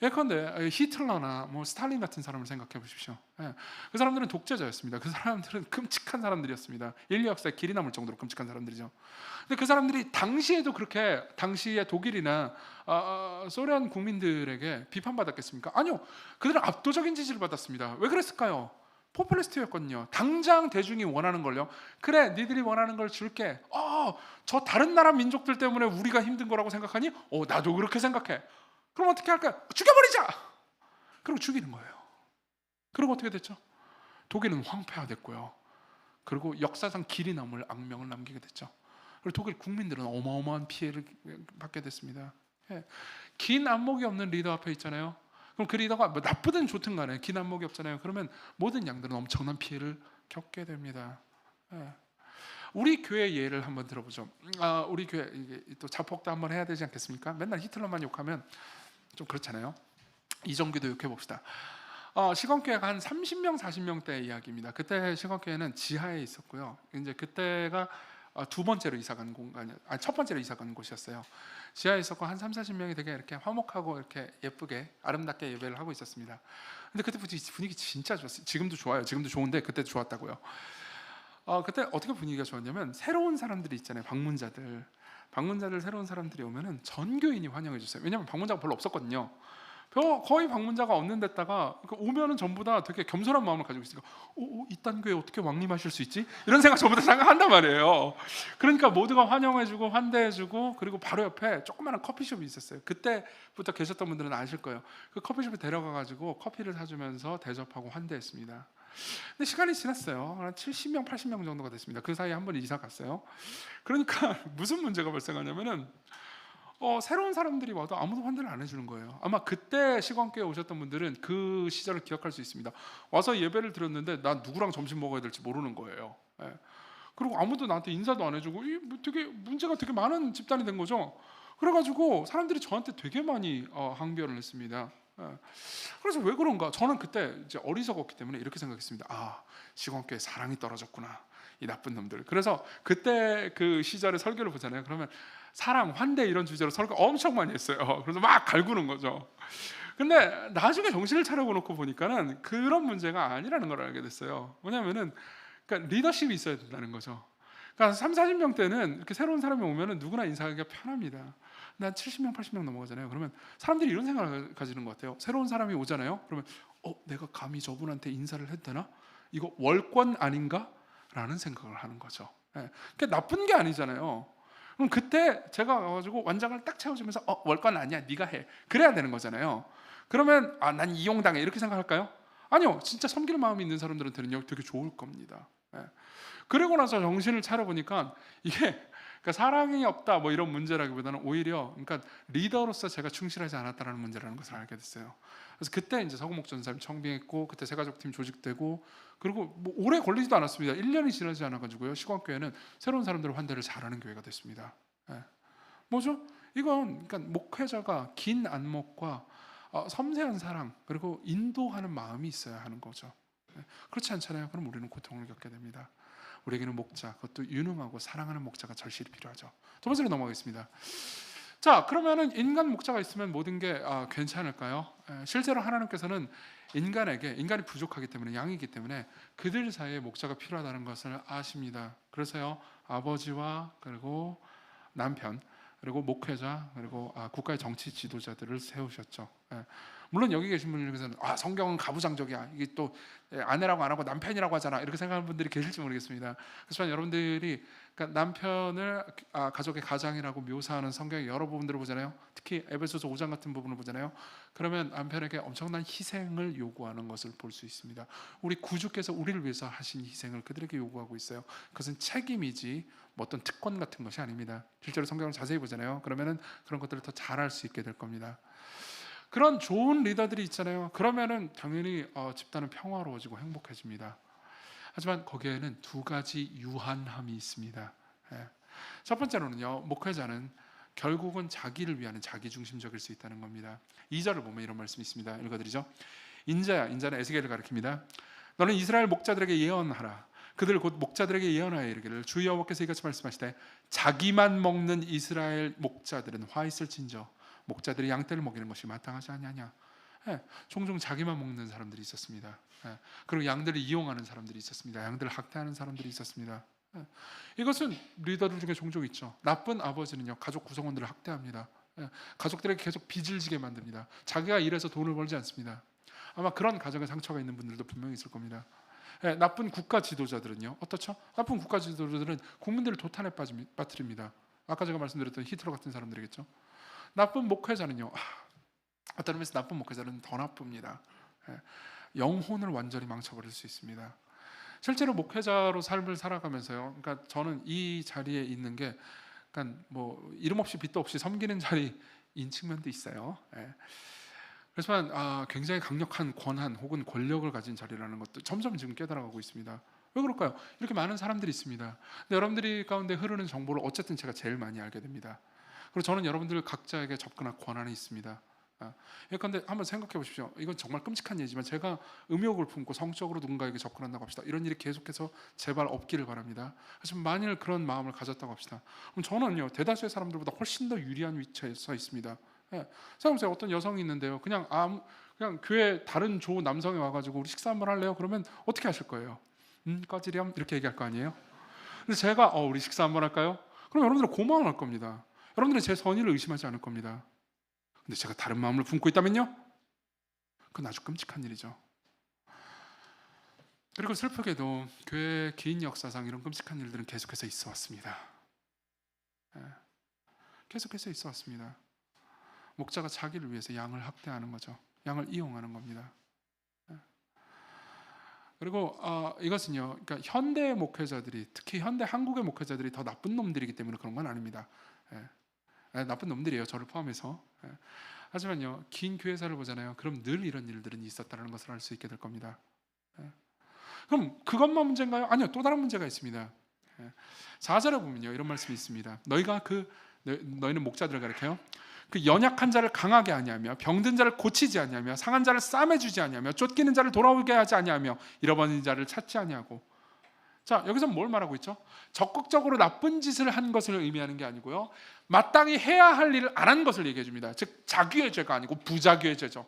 예컨대 히틀러나 뭐 스탈린 같은 사람을 생각해 보십시오. 예. 그 사람들은 독재자였습니다. 그 사람들은 끔찍한 사람들이었습니다. 인류 역사에 길이 남을 정도로 끔찍한 사람들이죠. 근데 그 사람들이 당시에도 그렇게 당시에 독일이나 소련 국민들에게 비판받았겠습니까? 아니요. 그들은 압도적인 지지를 받았습니다. 왜 그랬을까요? 포퓰리스트였거든요. 당장 대중이 원하는 걸요. 그래, 니들이 원하는 걸 줄게. 저 다른 나라 민족들 때문에 우리가 힘든 거라고 생각하니? 나도 그렇게 생각해. 그럼 어떻게 할까요? 죽여버리자. 그리고 죽이는 거예요. 그리고 어떻게 됐죠? 독일은 황폐화됐고요. 그리고 역사상 길이 남을 악명을 남기게 됐죠. 그리고 독일 국민들은 어마어마한 피해를 받게 됐습니다. 예. 긴 안목이 없는 리더 앞에 있잖아요. 그럼 그 리더가 뭐 나쁘든 좋든 간에 긴 안목이 없잖아요. 그러면 모든 양들은 엄청난 피해를 겪게 됩니다. 예. 우리 교회 예를 한번 들어보죠. 우리 교회 이게 또 자폭도 한번 해야 되지 않겠습니까? 맨날 히틀러만 욕하면 좀 그렇잖아요. 이정규도 욕해 봅시다. 시건교회가 한 30명, 40명대 이야기입니다. 그때 시건교회는 지하에 있었고요. 이제 그때가 두 번째로 이사 간 공간이, 첫 번째로 이사 간 곳이었어요. 지하에 있었고 한 3, 40명이 되게 이렇게 화목하고 이렇게 예쁘게 아름답게 예배를 하고 있었습니다. 근데 그때 분위기 진짜 좋았어요. 지금도 좋아요. 지금도 좋은데 그때도 좋았다고요. 그때 어떻게 분위기가 좋았냐면 새로운 사람들이 있잖아요. 방문자들 새로운 사람들이 오면은 전교인이 환영해 줬어요. 왜냐하면 방문자가 별로 없었거든요. 거의 방문자가 없는 데다가 오면은 전부 다 되게 겸손한 마음을 가지고 있으니까 이딴 교회 어떻게 왕림하실 수 있지? 이런 생각 전부 다 생각한단 말이에요. 그러니까 모두가 환영해주고 환대해주고 그리고 바로 옆에 조그마한 커피숍이 있었어요. 그때부터 계셨던 분들은 아실 거예요. 그 커피숍에 데려가가지고 커피를 사주면서 대접하고 환대했습니다. 근데 시간이 지났어요. 한 70명, 80명 정도가 됐습니다. 그 사이에 한 번 이사 갔어요. 그러니까 무슨 문제가 발생하냐면은 새로운 사람들이 와도 아무도 환대를 안 해주는 거예요. 아마 그때 시건교회 오셨던 분들은 그 시절을 기억할 수 있습니다. 와서 예배를 드렸는데 난 누구랑 점심 먹어야 될지 모르는 거예요. 예. 그리고 아무도 나한테 인사도 안 해주고 되게 문제가 되게 많은 집단이 된 거죠. 그래가지고 사람들이 저한테 되게 많이 항변을 했습니다. 예. 그래서 왜 그런가? 저는 그때 이제 어리석었기 때문에 이렇게 생각했습니다. 시건교회 사랑이 떨어졌구나. 이 나쁜 놈들. 그래서 그때 그 시절의 설교를 보잖아요. 그러면 사랑, 환대 이런 주제로 설교 엄청 많이 했어요. 그래서 막 갈구는 거죠. 근데 나중에 정신을 차려놓고 보니까는 그런 문제가 아니라는 걸 알게 됐어요. 뭐냐면은 그러니까 리더십이 있어야 된다는 거죠. 그러니까 3, 40명 때는 이렇게 새로운 사람이 오면은 누구나 인사하기가 편합니다. 난 70명, 80명 넘어가잖아요. 그러면 사람들이 이런 생각을 가지는 것 같아요. 새로운 사람이 오잖아요. 그러면 내가 감히 저분한테 인사를 해도 되나? 이거 월권 아닌가? 라는 생각을 하는 거죠. 예. 그게 나쁜 게 아니잖아요. 그럼 그때 제가 가가지고 완장을 딱 채워주면서 월권 아니야, 네가 해. 그래야 되는 거잖아요. 그러면 난 이용당해 이렇게 생각할까요? 아니요. 진짜 섬길 마음이 있는 사람들한테는요 되게 좋을 겁니다. 예. 그러고 나서 정신을 차려보니까 이게 그러니까 사랑이 없다 뭐 이런 문제라기보다는 오히려 그러니까 리더로서 제가 충실하지 않았다는 문제라는 것을 알게 됐어요. 그래서 그때 이제 서구목전사를 청빙했고 그때 새가족팀 조직되고 그리고 뭐 오래 걸리지도 않았습니다. 1년이 지나지 않아가지고요 시건교회는 새로운 사람들을 환대를 잘하는 교회가 됐습니다. 예. 뭐죠? 이건 그러니까 목회자가 긴 안목과 섬세한 사랑 그리고 인도하는 마음이 있어야 하는 거죠. 예. 그렇지 않잖아요. 그럼 우리는 고통을 겪게 됩니다. 우리에게는 목자, 그것도 유능하고 사랑하는 목자가 절실히 필요하죠. 두 번째로 넘어가겠습니다. 자, 그러면은 인간 목자가 있으면 모든 게 괜찮을까요? 실제로 하나님께서는 인간이 부족하기 때문에 양이기 때문에 그들 사이에 목자가 필요하다는 것을 아십니다. 그래서요 아버지와 그리고 남편 그리고 목회자 그리고 국가의 정치 지도자들을 세우셨죠. 물론 여기 계신 분들 중에서는 성경은 가부장적이야. 이게 또 아내라고 안 하고 남편이라고 하잖아. 이렇게 생각하는 분들이 계실지 모르겠습니다. 그렇지만 여러분들이 그러니까 남편을 가족의 가장이라고 묘사하는 성경의 여러 부분들을 보잖아요. 특히 에베소서 5장 같은 부분을 보잖아요. 그러면 남편에게 엄청난 희생을 요구하는 것을 볼 수 있습니다. 우리 구주께서 우리를 위해서 하신 희생을 그들에게 요구하고 있어요. 그것은 책임이지 어떤 특권 같은 것이 아닙니다. 실제로 성경을 자세히 보잖아요. 그러면은 그런 것들을 더 잘할 수 있게 될 겁니다. 그런 좋은 리더들이 있잖아요. 그러면은 당연히 집단은 평화로워지고 행복해집니다. 하지만 거기에는 두 가지 유한함이 있습니다. 첫 번째로는요, 목회자는 결국은 자기를 위하는 자기중심적일 수 있다는 겁니다. 2절을 보면 이런 말씀이 있습니다. 읽어드리죠. 인자야, 인자는 에스겔을 가리킵니다. 너는 이스라엘 목자들에게 예언하라. 그들 곧 목자들에게 예언하여 이르기를 주 여호와께서 이같이 말씀하시되 자기만 먹는 이스라엘 목자들은 화 있을진저 목자들이 양떼를 먹이는 것이 마땅하지 아니하냐. 예, 종종 자기만 먹는 사람들이 있었습니다. 예, 그리고 양들을 이용하는 사람들이 있었습니다. 양들을 학대하는 사람들이 있었습니다. 예, 이것은 리더들 중에 종종 있죠. 나쁜 아버지는요, 가족 구성원들을 학대합니다. 예, 가족들에게 계속 빚을 지게 만듭니다. 자기가 일해서 돈을 벌지 않습니다. 아마 그런 가정에 상처가 있는 분들도 분명히 있을 겁니다. 예, 나쁜 국가 지도자들은요, 어떻죠? 나쁜 국가 지도자들은 국민들을 도탄에 빠뜨립니다. 아까 제가 말씀드렸던 히틀러 같은 사람들이겠죠. 나쁜 목회자는요, 어떤 의미에서 나쁜 목회자는 더 나쁩니다. 예, 영혼을 완전히 망쳐버릴 수 있습니다. 실제로 목회자로 삶을 살아가면서요, 그러니까 저는 이 자리에 있는 게, 그러니까 뭐 이름 없이 빚도 없이 섬기는 자리인 측면도 있어요. 예. 그렇지만 굉장히 강력한 권한 혹은 권력을 가진 자리라는 것도 점점 지금 깨달아가고 있습니다. 왜 그럴까요? 이렇게 많은 사람들이 있습니다. 근데 여러분들이 가운데 흐르는 정보를 어쨌든 제가 제일 많이 알게 됩니다. 그리고 저는 여러분들 각자에게 접근할 권한이 있습니다. 그런데 한번 생각해 보십시오. 이건 정말 끔찍한 얘기지만 제가 음욕을 품고 성적으로 누군가에게 접근한다고 합시다. 이런 일이 계속해서 제발 없기를 바랍니다. 하지만 만일 그런 마음을 가졌다고 합시다. 그럼 저는요, 대다수의 사람들보다 훨씬 더 유리한 위치에 서 있습니다. 생각해보세요. 어떤 여성이 있는데요, 그냥 교회 다른 좋은 남성이 와가지고 우리 식사 한번 할래요? 그러면 어떻게 하실 거예요? 꺼지렴 이렇게 얘기할 거 아니에요? 근데 제가 우리 식사 한번 할까요? 그럼 여러분들은 고마워할 겁니다. 여러분들은 제 선의를 의심하지 않을 겁니다. 근데 제가 다른 마음을 품고 있다면요? 그건 아주 끔찍한 일이죠. 그리고 슬프게도 교회의 긴 역사상 이런 끔찍한 일들은 계속해서 있어 왔습니다. 계속해서 있어 왔습니다. 목자가 자기를 위해서 양을 학대하는 거죠. 양을 이용하는 겁니다. 그리고 이것은요, 그러니까 현대 목회자들이, 특히 현대 한국의 목회자들이 더 나쁜 놈들이기 때문에 그런 건 아닙니다. 나쁜 놈들이에요, 저를 포함해서. 하지만요, 긴 교회사를 보잖아요. 그럼 늘 이런 일들은 있었다는 것을 알 수 있게 될 겁니다. 그럼 그것만 문제인가요? 아니요, 또 다른 문제가 있습니다. 4절에 보면요, 이런 말씀이 있습니다. 너희는 목자들을 가리켜요. 그 연약한 자를 강하게 하냐며, 병든 자를 고치지 아니하며, 상한 자를 싸매주지 아니하며, 쫓기는 자를 돌아오게 하지 아니하며, 잃어버린 자를 찾지 아니하고. 자, 여기서 뭘 말하고 있죠? 적극적으로 나쁜 짓을 한 것을 의미하는 게 아니고요, 마땅히 해야 할 일을 안 한 것을 얘기해 줍니다. 즉 자기의 죄가 아니고 부자기의 죄죠.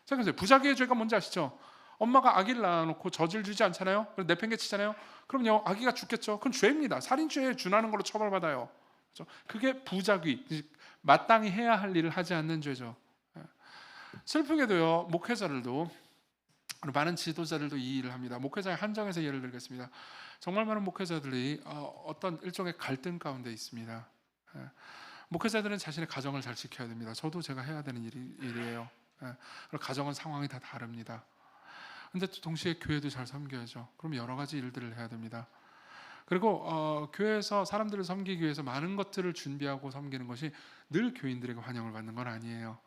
생각해보세요. 부자기의 죄가 뭔지 아시죠? 엄마가 아기를 낳아놓고 젖을 주지 않잖아요. 내팽개치잖아요. 그럼요, 아기가 죽겠죠. 그건 죄입니다. 살인죄에 준하는 걸로 처벌받아요. 그렇죠? 그게 부자귀, 마땅히 해야 할 일을 하지 않는 죄죠. 슬프게도요, 목회자들도, 많은 지도자들도 이 일을 합니다. 목회자의 한정에서 예를 들겠습니다. 정말 많은 목회자들이 어떤 일종의 갈등 가운데 있습니다. 목회자들은 자신의 가정을 잘 지켜야 됩니다. 저도 제가 해야 되는 일이에요. 그리고 가정은 상황이 다 다릅니다. 근데 또 동시에 교회도 잘 섬겨야죠. 그럼 여러 가지 일들을 해야 됩니다. 그리고 교회에서 사람들을 섬기기 위해서 많은 것들을 준비하고 섬기는 것이 늘 교인들에게 환영을 받는 건 아니에요.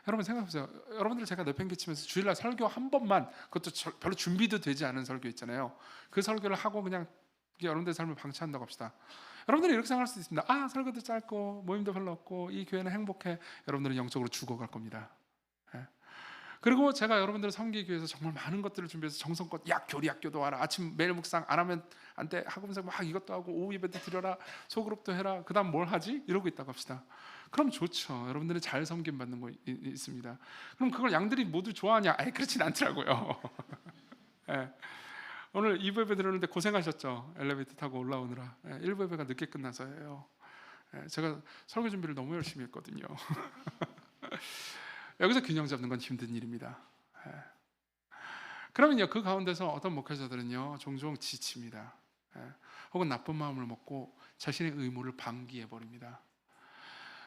여러분 생각해보세요. 여러분들 제가 내팽개치면서 주일날 설교 한 번만, 그것도 별로 준비도 되지 않은 설교 있잖아요. 그 설교를 하고 그냥 여러분들의 삶을 방치한다고 합시다. 여러분들이 이렇게 생각할 수 있습니다. 설교도 짧고 모임도 별로 없고 이 교회는 행복해. 여러분들은 영적으로 죽어갈 겁니다. 그리고 제가 여러분들을 섬기기 위해서 정말 많은 것들을 준비해서 정성껏 교리 학교도 와라, 아침 매일 묵상 안 하면 안 돼, 학음상 막 이것도 하고 오후 예배도 드려라, 소그룹도 해라, 그 다음 뭘 하지? 이러고 있다고 합시다. 그럼 좋죠. 여러분들은 잘 섬김 받는 거 있습니다. 그럼 그걸 양들이 모두 좋아하냐? 그렇진 않더라고요. 오늘 2부 예배 들었는데 고생하셨죠? 엘리베이터 타고 올라오느라. 1부 예배가 늦게 끝나서예요. 제가 설교 준비를 너무 열심히 했거든요. 여기서 균형 잡는 건 힘든 일입니다. 그러면요, 그 가운데서 어떤 목회자들은요 종종 지칩니다. 혹은 나쁜 마음을 먹고 자신의 의무를 방기해 버립니다.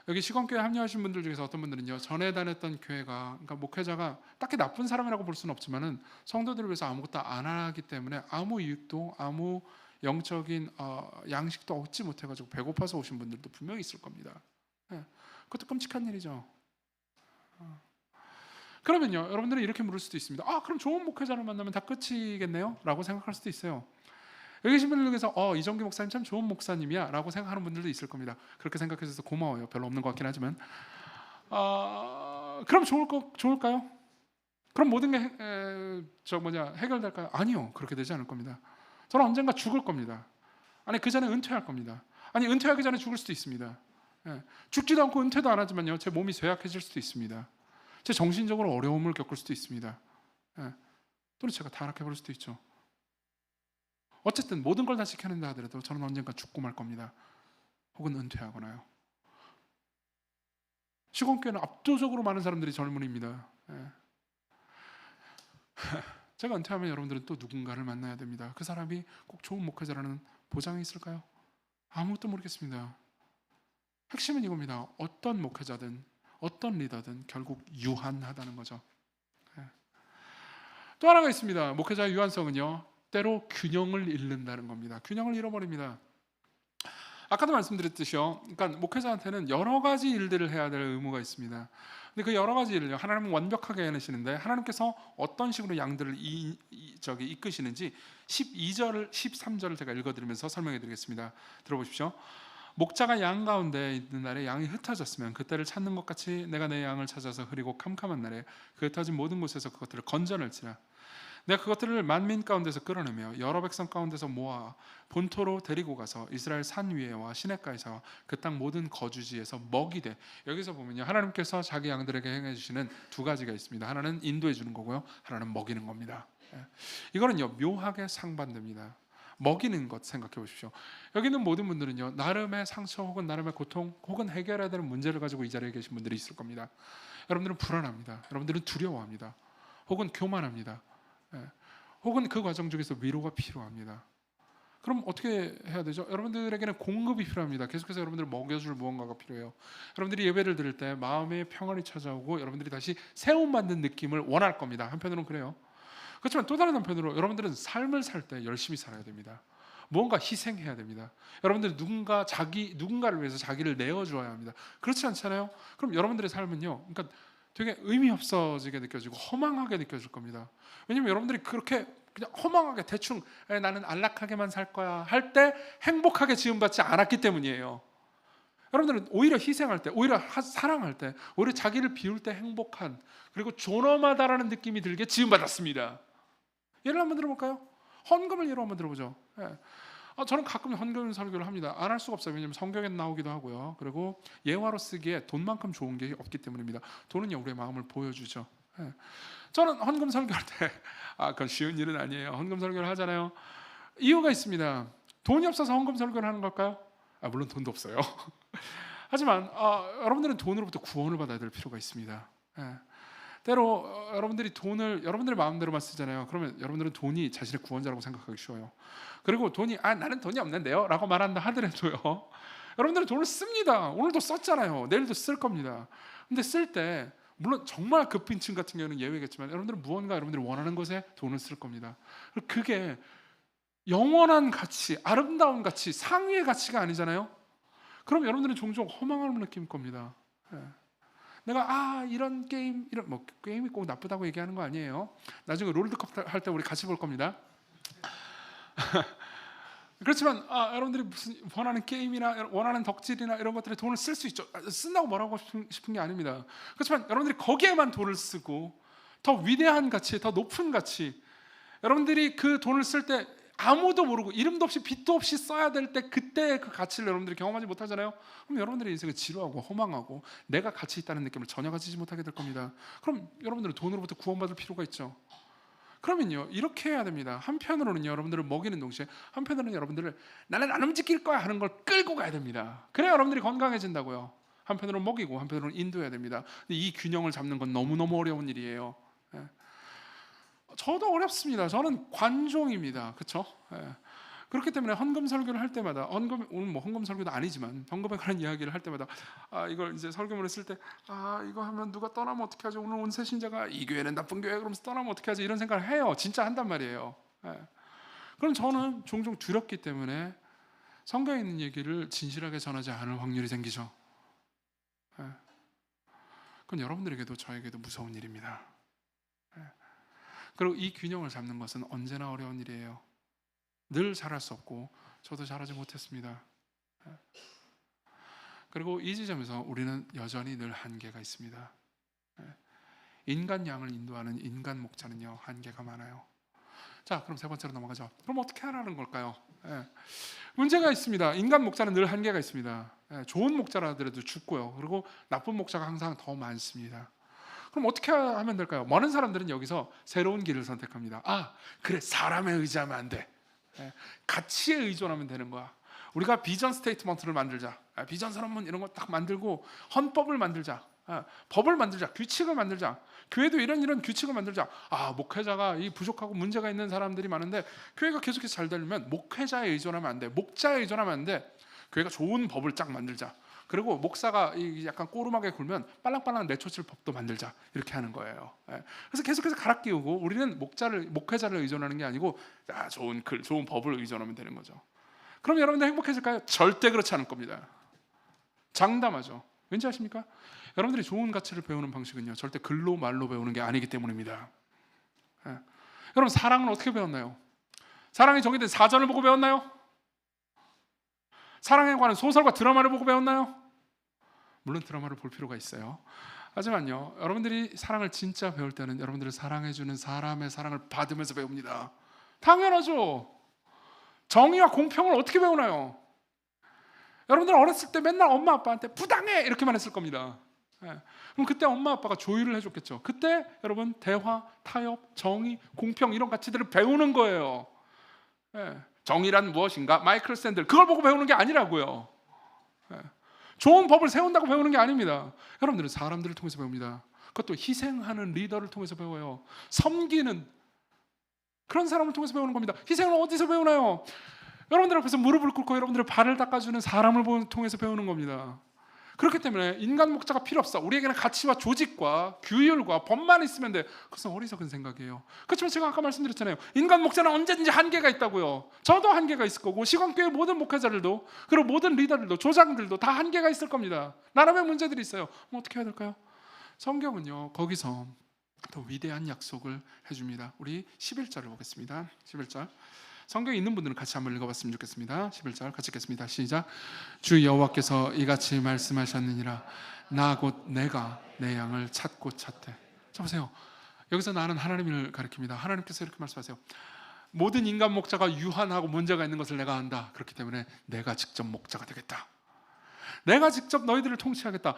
여기 시건교회 합류하신 분들 중에서 어떤 분들은요, 전에 다녔던 교회가, 그러니까 목회자가 딱히 나쁜 사람이라고 볼 수는 없지만은 성도들을 위해서 아무것도 안 하기 때문에 아무 이익도, 아무 영적인 양식도 얻지 못해가지고 배고파서 오신 분들도 분명히 있을 겁니다. 그것도 끔찍한 일이죠. 그러면요, 여러분들은 이렇게 물을 수도 있습니다. 그럼 좋은 목회자를 만나면 다 끝이겠네요? 라고 생각할 수도 있어요. 여기 계신 분들 중에서 이정규 목사님 참 좋은 목사님이야 라고 생각하는 분들도 있을 겁니다. 그렇게 생각해 주셔서 고마워요. 별로 없는 것 같긴 하지만 그럼 좋을까요? 그럼 모든 게 해결될까요? 아니요, 그렇게 되지 않을 겁니다. 저는 언젠가 죽을 겁니다. 그 전에 은퇴할 겁니다. 은퇴하기 전에 죽을 수도 있습니다. 예. 죽지도 않고 은퇴도 안 하지만요, 제 몸이 쇠약해질 수도 있습니다. 제 정신적으로 어려움을 겪을 수도 있습니다. 예. 또는 제가 타락해버릴 수도 있죠. 어쨌든 모든 걸 다 지켜낸다 하더라도 저는 언젠가 죽고 말 겁니다. 혹은 은퇴하거나요. 시공교회는 압도적으로 많은 사람들이 젊은이입니다. 예. 제가 은퇴하면 여러분들은 또 누군가를 만나야 됩니다. 그 사람이 꼭 좋은 목회자라는 보장이 있을까요? 아무것도 모르겠습니다. 핵심은 이겁니다. 어떤 목회자든 어떤 리더든 결국 유한하다는 거죠. 예. 또 하나가 있습니다. 목회자의 유한성은요, 때로 균형을 잃는다는 겁니다. 균형을 잃어버립니다. 아까도 말씀드렸듯이요, 그러니까 목회자한테는 여러 가지 일들을 해야 될 의무가 있습니다. 근데 그 여러 가지 일을요, 하나님은 완벽하게 해내시는데 하나님께서 어떤 식으로 양들을 이끄시는지 12절, 13절을 제가 읽어드리면서 설명해드리겠습니다. 들어보십시오. 목자가 양 가운데 있는 날에 양이 흩어졌으면 그때를 찾는 것 같이 내가 내 양을 찾아서 흐리고 캄캄한 날에 그 흩어진 모든 곳에서 그것들을 건져낼지라. 내가 그것들을 만민 가운데서 끌어내며 여러 백성 가운데서 모아 본토로 데리고 가서 이스라엘 산 위에와 시냇가에서 그 땅 모든 거주지에서 먹이되. 여기서 보면요, 하나님께서 자기 양들에게 행해 주시는 두 가지가 있습니다. 하나는 인도해 주는 거고요, 하나는 먹이는 겁니다. 이거는요, 묘하게 상반됩니다. 먹이는 것 생각해 보십시오. 여기 있는 모든 분들은요, 나름의 상처 혹은 나름의 고통 혹은 해결해야 되는 문제를 가지고 이 자리에 계신 분들이 있을 겁니다. 여러분들은 불안합니다. 여러분들은 두려워합니다. 혹은 교만합니다. 혹은 그 과정 중에서 위로가 필요합니다. 그럼 어떻게 해야 되죠? 여러분들에게는 공급이 필요합니다. 계속해서 여러분들을 먹여줄 무언가가 필요해요. 여러분들이 예배를 드릴 때 마음의 평안이 찾아오고 여러분들이 다시 세움받는 느낌을 원할 겁니다. 한편으로는 그래요. 그렇지만 또 다른 한편으로 여러분들은 삶을 살 때 열심히 살아야 됩니다. 무언가 희생해야 됩니다. 여러분들은 누군가를 위해서 자기를 내어주어야 합니다. 그렇지 않잖아요? 그럼 여러분들의 삶은요, 그러니까 되게 의미 없어지게 느껴지고 허망하게 느껴질 겁니다. 왜냐하면 여러분들이 그렇게 그냥 허망하게 대충 나는 안락하게만 살 거야 할 때 행복하게 지음받지 않았기 때문이에요. 여러분들은 오히려 희생할 때, 오히려 사랑할 때, 오히려 자기를 비울 때 행복한, 그리고 존엄하다라는 느낌이 들게 지음받았습니다. 예를 한번 들어볼까요? 헌금을 예로 한번 들어보죠. 저는 가끔 헌금 설교를 합니다. 안 할 수가 없어요. 왜냐하면 성경에 나오기도 하고요. 그리고 예화로 쓰기에 돈만큼 좋은 게 없기 때문입니다. 돈은요, 우리의 마음을 보여주죠. 저는 헌금 설교할 때 그건 쉬운 일은 아니에요. 헌금 설교를 하잖아요. 이유가 있습니다. 돈이 없어서 헌금 설교를 하는 걸까요? 물론 돈도 없어요. 하지만 여러분들은 돈으로부터 구원을 받아야 될 필요가 있습니다. 때로 여러분들이 돈을 여러분들 마음대로만 쓰잖아요. 그러면 여러분들은 돈이 자신의 구원자라고 생각하기 쉬워요. 그리고 돈이 나는 돈이 없는데요 라고 말한다 하더라도요, 여러분들은 돈을 씁니다. 오늘도 썼잖아요. 내일도 쓸 겁니다. 근데 쓸 때 물론 정말 급빈층 같은 경우는 예외겠지만 여러분들은 무언가 여러분들이 원하는 것에 돈을 쓸 겁니다. 그게 영원한 가치, 아름다운 가치, 상위의 가치가 아니잖아요. 그럼 여러분들은 종종 허망함을 느낄 겁니다. 내가 이런 게임, 이런 게임이 꼭 나쁘다고 얘기하는 거 아니에요. 나중에 롤드컵 할 때 우리 같이 볼 겁니다. 그렇지만 여러분들이 무슨 원하는 게임이나 원하는 덕질이나 이런 것들에 돈을 쓸 수 있죠. 쓴다고 뭐라고 싶은 게 아닙니다. 그렇지만 여러분들이 거기에만 돈을 쓰고 더 위대한 가치, 더 높은 가치, 여러분들이 그 돈을 쓸 때 아무도 모르고 이름도 없이 빛도 없이 써야 될 때 그때 그 가치를 여러분들이 경험하지 못하잖아요. 그럼 여러분들의 인생은 지루하고 허망하고 내가 가치 있다는 느낌을 전혀 가지지 못하게 될 겁니다. 그럼 여러분들은 돈으로부터 구원받을 필요가 있죠. 그러면요, 이렇게 해야 됩니다. 한편으로는 여러분들을 먹이는 동시에 한편으로는 여러분들을 나는 안 움직일 거야 하는 걸 끌고 가야 됩니다. 그래야 여러분들이 건강해진다고요. 한편으로는 먹이고 한편으로는 인도해야 됩니다. 근데 이 균형을 잡는 건 너무너무 어려운 일이에요. 저도 어렵습니다. 저는 관종입니다. 그렇죠? 그렇기 때문에 헌금 설교를 할 때마다 오늘 뭐 헌금 설교도 아니지만 헌금에 관한 이야기를 할 때마다 이걸 이제 설교문을 쓸 때 이거 하면 누가 떠나면 어떻게 하지? 오늘 온 새신자가 이 교회는 나쁜 교회 그러면서 떠나면 어떻게 하지? 이런 생각을 해요. 진짜 한단 말이에요. 그럼 저는 종종 두렵기 때문에 성경에 있는 얘기를 진실하게 전하지 않을 확률이 생기죠. 그건 여러분들에게도 저에게도 무서운 일입니다. 그리고 이 균형을 잡는 것은 언제나 어려운 일이에요. 늘 잘할 수 없고 저도 잘하지 못했습니다. 그리고 이 지점에서 우리는 여전히 늘 한계가 있습니다. 인간 양을 인도하는 인간 목자는요, 한계가 많아요. 자, 그럼 세 번째로 넘어가죠. 그럼 어떻게 하라는 걸까요? 예. 문제가 있습니다. 인간 목자는 늘 한계가 있습니다. 예, 좋은 목자라 하더라도 죽고요. 그리고 나쁜 목자가 항상 더 많습니다. 그럼 어떻게 하면 될까요? 많은 사람들은 여기서 새로운 길을 선택합니다. 아, 그래, 사람에 의지하면 안 돼. 예, 가치에 의존하면 되는 거야. 우리가 비전 스테이트먼트를 만들자. 비전 선언문 이런 거 딱 만들고 헌법을 만들자. 법을 만들자. 규칙을 만들자. 교회도 이런 규칙을 만들자. 아, 목회자가 이 부족하고 문제가 있는 사람들이 많은데 교회가 계속해서 잘 되려면 목회자에 의존하면 안 돼. 목자에 의존하면 안 돼. 교회가 좋은 법을 쫙 만들자. 그리고 목사가 약간 꼬름하게 굴면 빨랑빨랑 내쫓을 법도 만들자. 이렇게 하는 거예요. 그래서 계속해서 갈아 끼우고 우리는 목회자를 의존하는 게 아니고 좋은 글, 좋은 법을 의존하면 되는 거죠. 그럼 여러분들 행복해질까요? 절대 그렇지 않을 겁니다. 장담하죠. 왠지 아십니까? 여러분들이 좋은 가치를 배우는 방식은요, 절대 글로 말로 배우는 게 아니기 때문입니다. 여러분, 사랑은 어떻게 배웠나요? 사랑이 정의된 사전을 보고 배웠나요? 사랑에 관한 소설과 드라마를 보고 배웠나요? 물론 드라마를 볼 필요가 있어요. 하지만요, 여러분들이 사랑을 진짜 배울 때는 여러분들을 사랑해주는 사람의 사랑을 받으면서 배웁니다. 당연하죠. 정의와 공평을 어떻게 배우나요? 여러분들 어렸을 때 맨날 엄마 아빠한테 부당해 이렇게만 했을 겁니다. 그럼 그때 엄마 아빠가 조율을 해줬겠죠. 그때 여러분 대화, 타협, 정의, 공평 이런 가치들을 배우는 거예요. 정의란 무엇인가? 마이클 샌들 그걸 보고 배우는 게 아니라고요. 좋은 법을 세운다고 배우는 게 아닙니다. 여러분들은 사람들을 통해서 배웁니다. 그것도 희생하는 리더를 통해서 배워요. 섬기는 그런 사람을 통해서 배우는 겁니다. 희생을 어디서 배우나요? 여러분들 앞에서 무릎을 꿇고 여러분들의 발을 닦아주는 사람을 통해서 배우는 겁니다. 그렇기 때문에 인간 목자가 필요 없어. 우리에게는 가치와 조직과 규율과 법만 있으면 돼. 그것은 어리석은 생각이에요. 그렇지만 제가 아까 말씀드렸잖아요. 인간 목자는 언제든지 한계가 있다고요. 저도 한계가 있을 거고 시간교회 모든 목회자들도 그리고 모든 리더들도 조장들도 다 한계가 있을 겁니다. 나름의 문제들이 있어요. 어떻게 해야 될까요? 성경은요, 거기서 더 위대한 약속을 해줍니다. 우리 11절을 보겠습니다. 11절. 성경에 있는 분들은 같이 한번 읽어봤으면 좋겠습니다. 11절 같이 읽겠습니다. 시작. 주 여호와께서 이같이 말씀하셨느니라. 나 곧 내가 내 양을 찾고 찾되. 자 보세요. 여기서 나는 하나님을 가리킵니다. 하나님께서 이렇게 말씀하세요. 모든 인간 목자가 유한하고 문제가 있는 것을 내가 안다. 그렇기 때문에 내가 직접 목자가 되겠다. 내가 직접 너희들을 통치하겠다.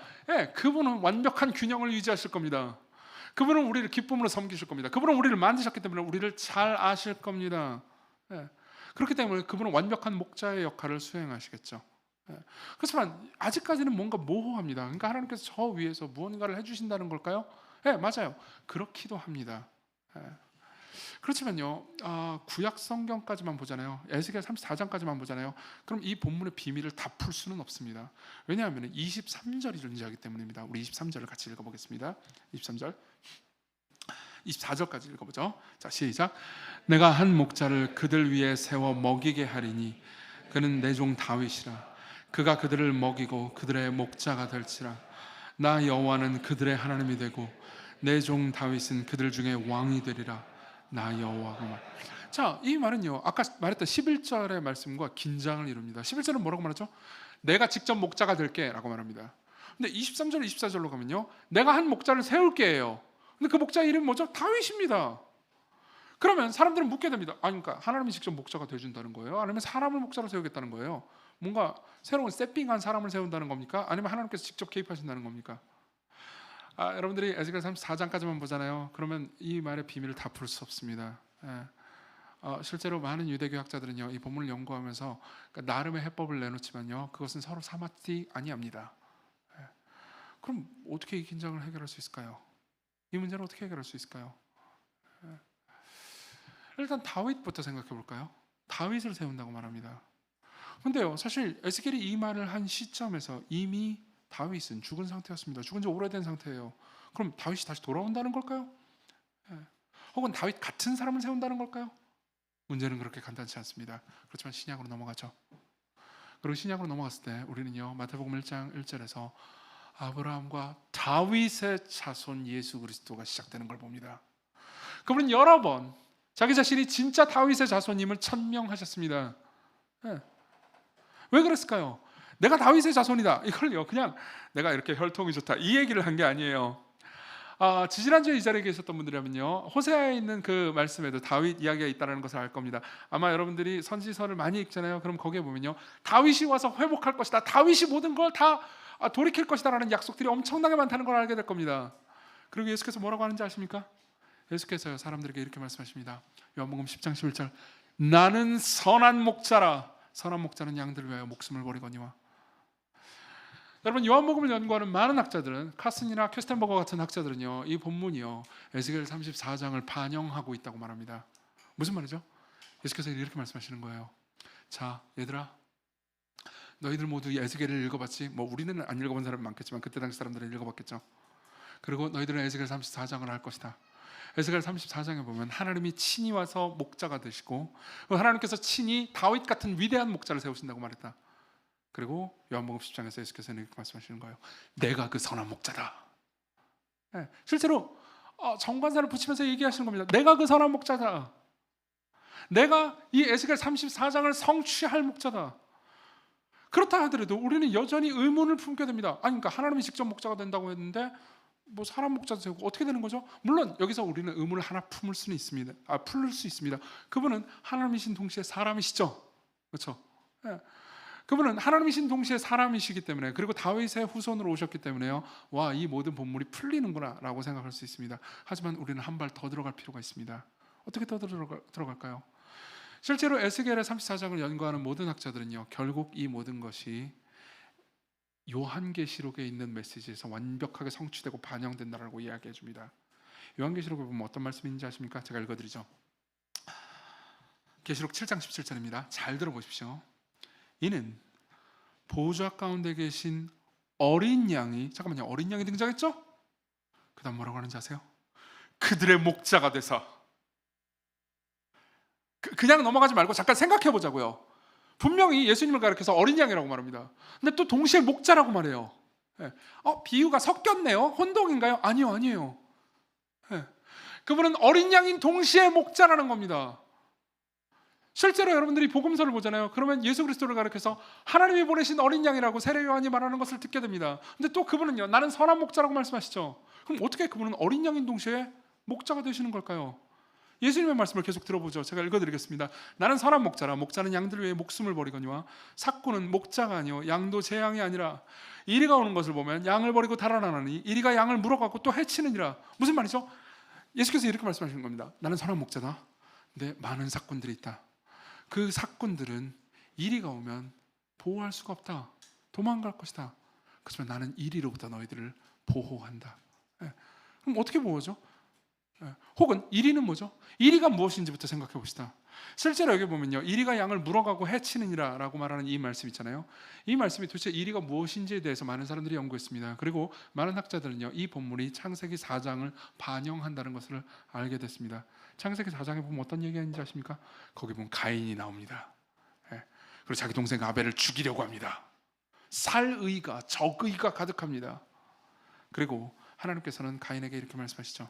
그분은 완벽한 균형을 유지하실 겁니다. 그분은 우리를 기쁨으로 섬기실 겁니다. 그분은 우리를 만드셨기 때문에 우리를 잘 아실 겁니다. 그렇기 때문에 그분은 완벽한 목자의 역할을 수행하시겠죠. 그렇지만 아직까지는 뭔가 모호합니다. 그러니까 하나님께서 저 위에서 무언가를 해주신다는 걸까요? 맞아요. 그렇기도 합니다. 그렇지만요, 구약 성경까지만 보잖아요. 에스겔 34장까지만 보잖아요. 그럼 이 본문의 비밀을 다 풀 수는 없습니다. 왜냐하면 23절이 존재하기 때문입니다. 우리 23절을 같이 읽어보겠습니다. 23절 24절까지 읽어보죠. 자, 시작. 내가 한 목자를 그들 위에 세워 먹이게 하리니 그는 내 종 다윗이라. 그가 그들을 먹이고 그들의 목자가 될지라. 나 여호와는 그들의 하나님이 되고 내 종 다윗은 그들 중에 왕이 되리라. 나 여호와가 말. 자, 이 말은요, 아까 말했던 11절의 말씀과 긴장을 이룹니다. 11절은 뭐라고 말하죠? 내가 직접 목자가 될게 라고 말합니다. 근데 23절, 24절로 가면요, 내가 한 목자를 세울게예요. 근데 그 목자 이름이 뭐죠? 다윗입니다. 그러면 사람들은 묻게 됩니다. 그러니까 하나님이 직접 목자가 되어준다는 거예요? 아니면 사람을 목자로 세우겠다는 거예요? 뭔가 새로운 세팅한 사람을 세운다는 겁니까? 아니면 하나님께서 직접 개입하신다는 겁니까? 여러분들이 에스겔 34장까지만 보잖아요. 그러면 이 말의 비밀을 다 풀 수 없습니다. 실제로 많은 유대교학자들은요, 이 본문을 연구하면서 그러니까 나름의 해법을 내놓지만요, 그것은 서로 사마티 아니합니다. 그럼 어떻게 이 긴장을 해결할 수 있을까요? 이 문제를 어떻게 해결할 수 있을까요? 일단 다윗부터 생각해 볼까요? 다윗을 세운다고 말합니다. 근데요, 사실 에스겔이 이 말을 한 시점에서 이미 다윗은 죽은 상태였습니다. 죽은 지 오래된 상태예요. 그럼 다윗이 다시 돌아온다는 걸까요? 혹은 다윗 같은 사람을 세운다는 걸까요? 문제는 그렇게 간단치 않습니다. 그렇지만 신약으로 넘어가죠. 그리고 신약으로 넘어갔을 때 우리는요, 마태복음 1장 1절에서 아브라함과 다윗의 자손 예수 그리스도가 시작되는 걸 봅니다. 그분은 여러 번 자기 자신이 진짜 다윗의 자손임을 천명하셨습니다. 왜 그랬을까요? 내가 다윗의 자손이다. 이걸요, 그냥 내가 이렇게 혈통이 좋다 이 얘기를 한 게 아니에요. 지지난주에 이 자리에 계셨던 분들이라면요, 호세아에 있는 그 말씀에도 다윗 이야기가 있다는 것을 알 겁니다. 아마 여러분들이 선지서를 많이 읽잖아요. 그럼 거기에 보면요, 다윗이 와서 회복할 것이다, 다윗이 모든 걸 다 돌이킬 것이다 라는 약속들이 엄청나게 많다는 걸 알게 될 겁니다. 그리고 예수께서 뭐라고 하는지 아십니까? 예수께서요, 사람들에게 이렇게 말씀하십니다. 요한복음 10장 11절, 나는 선한 목자라. 선한 목자는 양들을 위하여 목숨을 버리거니와. 여러분, 요한복음을 연구하는 많은 학자들은, 카슨이나 퀘스텐버거 같은 학자들은요, 이 본문이요, 에스겔 34장을 반영하고 있다고 말합니다. 무슨 말이죠? 예수께서 이렇게 말씀하시는 거예요. 자, 얘들아, 너희들 모두 에스겔을 읽어봤지? 뭐 우리는 안 읽어본 사람이 많겠지만 그때 당시 사람들은 읽어봤겠죠. 그리고 너희들은 에스겔 34장을 할 것이다. 에스겔 34장에 보면 하나님이 친히 와서 목자가 되시고, 하나님께서 친히 다윗 같은 위대한 목자를 세우신다고 말했다. 그리고 요한복음 10장에서 예수께서는 이렇게 말씀하시는 거예요. 내가 그 선한 목자다. 네, 실제로 정관사를 붙이면서 얘기하시는 겁니다. 내가 그 선한 목자다. 내가 이 에스겔 34장을 성취할 목자다. 그렇다 하더라도 우리는 여전히 의문을 품게 됩니다. 아니, 그러니까 하나님이 직접 목자가 된다고 했는데 뭐 사람 목자도 되고 어떻게 되는 거죠? 물론 여기서 우리는 의문을 하나 품을 수는 있습니다. 풀을 수 있습니다. 그분은 하나님이신 동시에 사람이시죠. 그렇죠? 네. 그분은 하나님이신 동시에 사람이시기 때문에, 그리고 다윗의 후손으로 오셨기 때문에요, 와, 이 모든 본문이 풀리는구나 라고 생각할 수 있습니다. 하지만 우리는 한 발 더 들어갈 필요가 있습니다. 어떻게 더 들어갈까요? 실제로 에스겔의 34장을 연구하는 모든 학자들은요, 결국 이 모든 것이 요한계시록에 있는 메시지에서 완벽하게 성취되고 반영된다라고 이야기해 줍니다. 요한계시록에 보면 어떤 말씀인지 아십니까? 제가 읽어드리죠. 계시록 7장 17절입니다. 잘 들어보십시오. 이는 보좌 가운데 계신 어린 양이, 잠깐만요, 어린 양이 등장했죠? 그 다음 뭐라고 하는지 아세요? 그들의 목자가 되사. 그냥 넘어가지 말고 잠깐 생각해 보자고요. 분명히 예수님을 가리켜서 어린 양이라고 말합니다. 근데 또 동시에 목자라고 말해요. 네. 비유가 섞였네요. 혼동인가요? 아니에요. 네. 그분은 어린 양인 동시에 목자라는 겁니다. 실제로 여러분들이 복음서를 보잖아요. 그러면 예수 그리스도를 가리켜서 하나님이 보내신 어린 양이라고 세례 요한이 말하는 것을 듣게 됩니다. 근데 또 그분은요, 나는 선한 목자라고 말씀하시죠. 그럼 어떻게 그분은 어린 양인 동시에 목자가 되시는 걸까요? 예수님의 말씀을 계속 들어보죠. 제가 읽어드리겠습니다. 나는 선한 목자라. 목자는 양들 위해 목숨을 버리거니와 삭구는 목자가 아니요 양도 제 양이 아니라 이리가 오는 것을 보면 양을 버리고 달아나니 이리가 양을 물어가고 또 해치느니라. 무슨 말이죠? 예수께서 이렇게 말씀하시는 겁니다. 나는 선한 목자다. 근데 많은 삭군들이 있다. 그 삭군들은 이리가 오면 보호할 수가 없다. 도망갈 것이다. 그렇지만 나는 이리로부터 너희들을 보호한다. 그럼 어떻게 보호하죠? 혹은 이리는 뭐죠? 이리가 무엇인지부터 생각해 봅시다. 실제로 여기 보면요, 이리가 양을 물어가고 해치느니라 라고 말하는 이 말씀 있잖아요. 이 말씀이 도대체 이리가 무엇인지에 대해서 많은 사람들이 연구했습니다. 그리고 많은 학자들은요, 이 본문이 창세기 4장을 반영한다는 것을 알게 됐습니다. 창세기 4장에 보면 어떤 얘기하는지 아십니까? 거기 보면 가인이 나옵니다. 그리고 자기 동생 아벨을 죽이려고 합니다. 살의가, 적의가 가득합니다. 그리고 하나님께서는 가인에게 이렇게 말씀하시죠.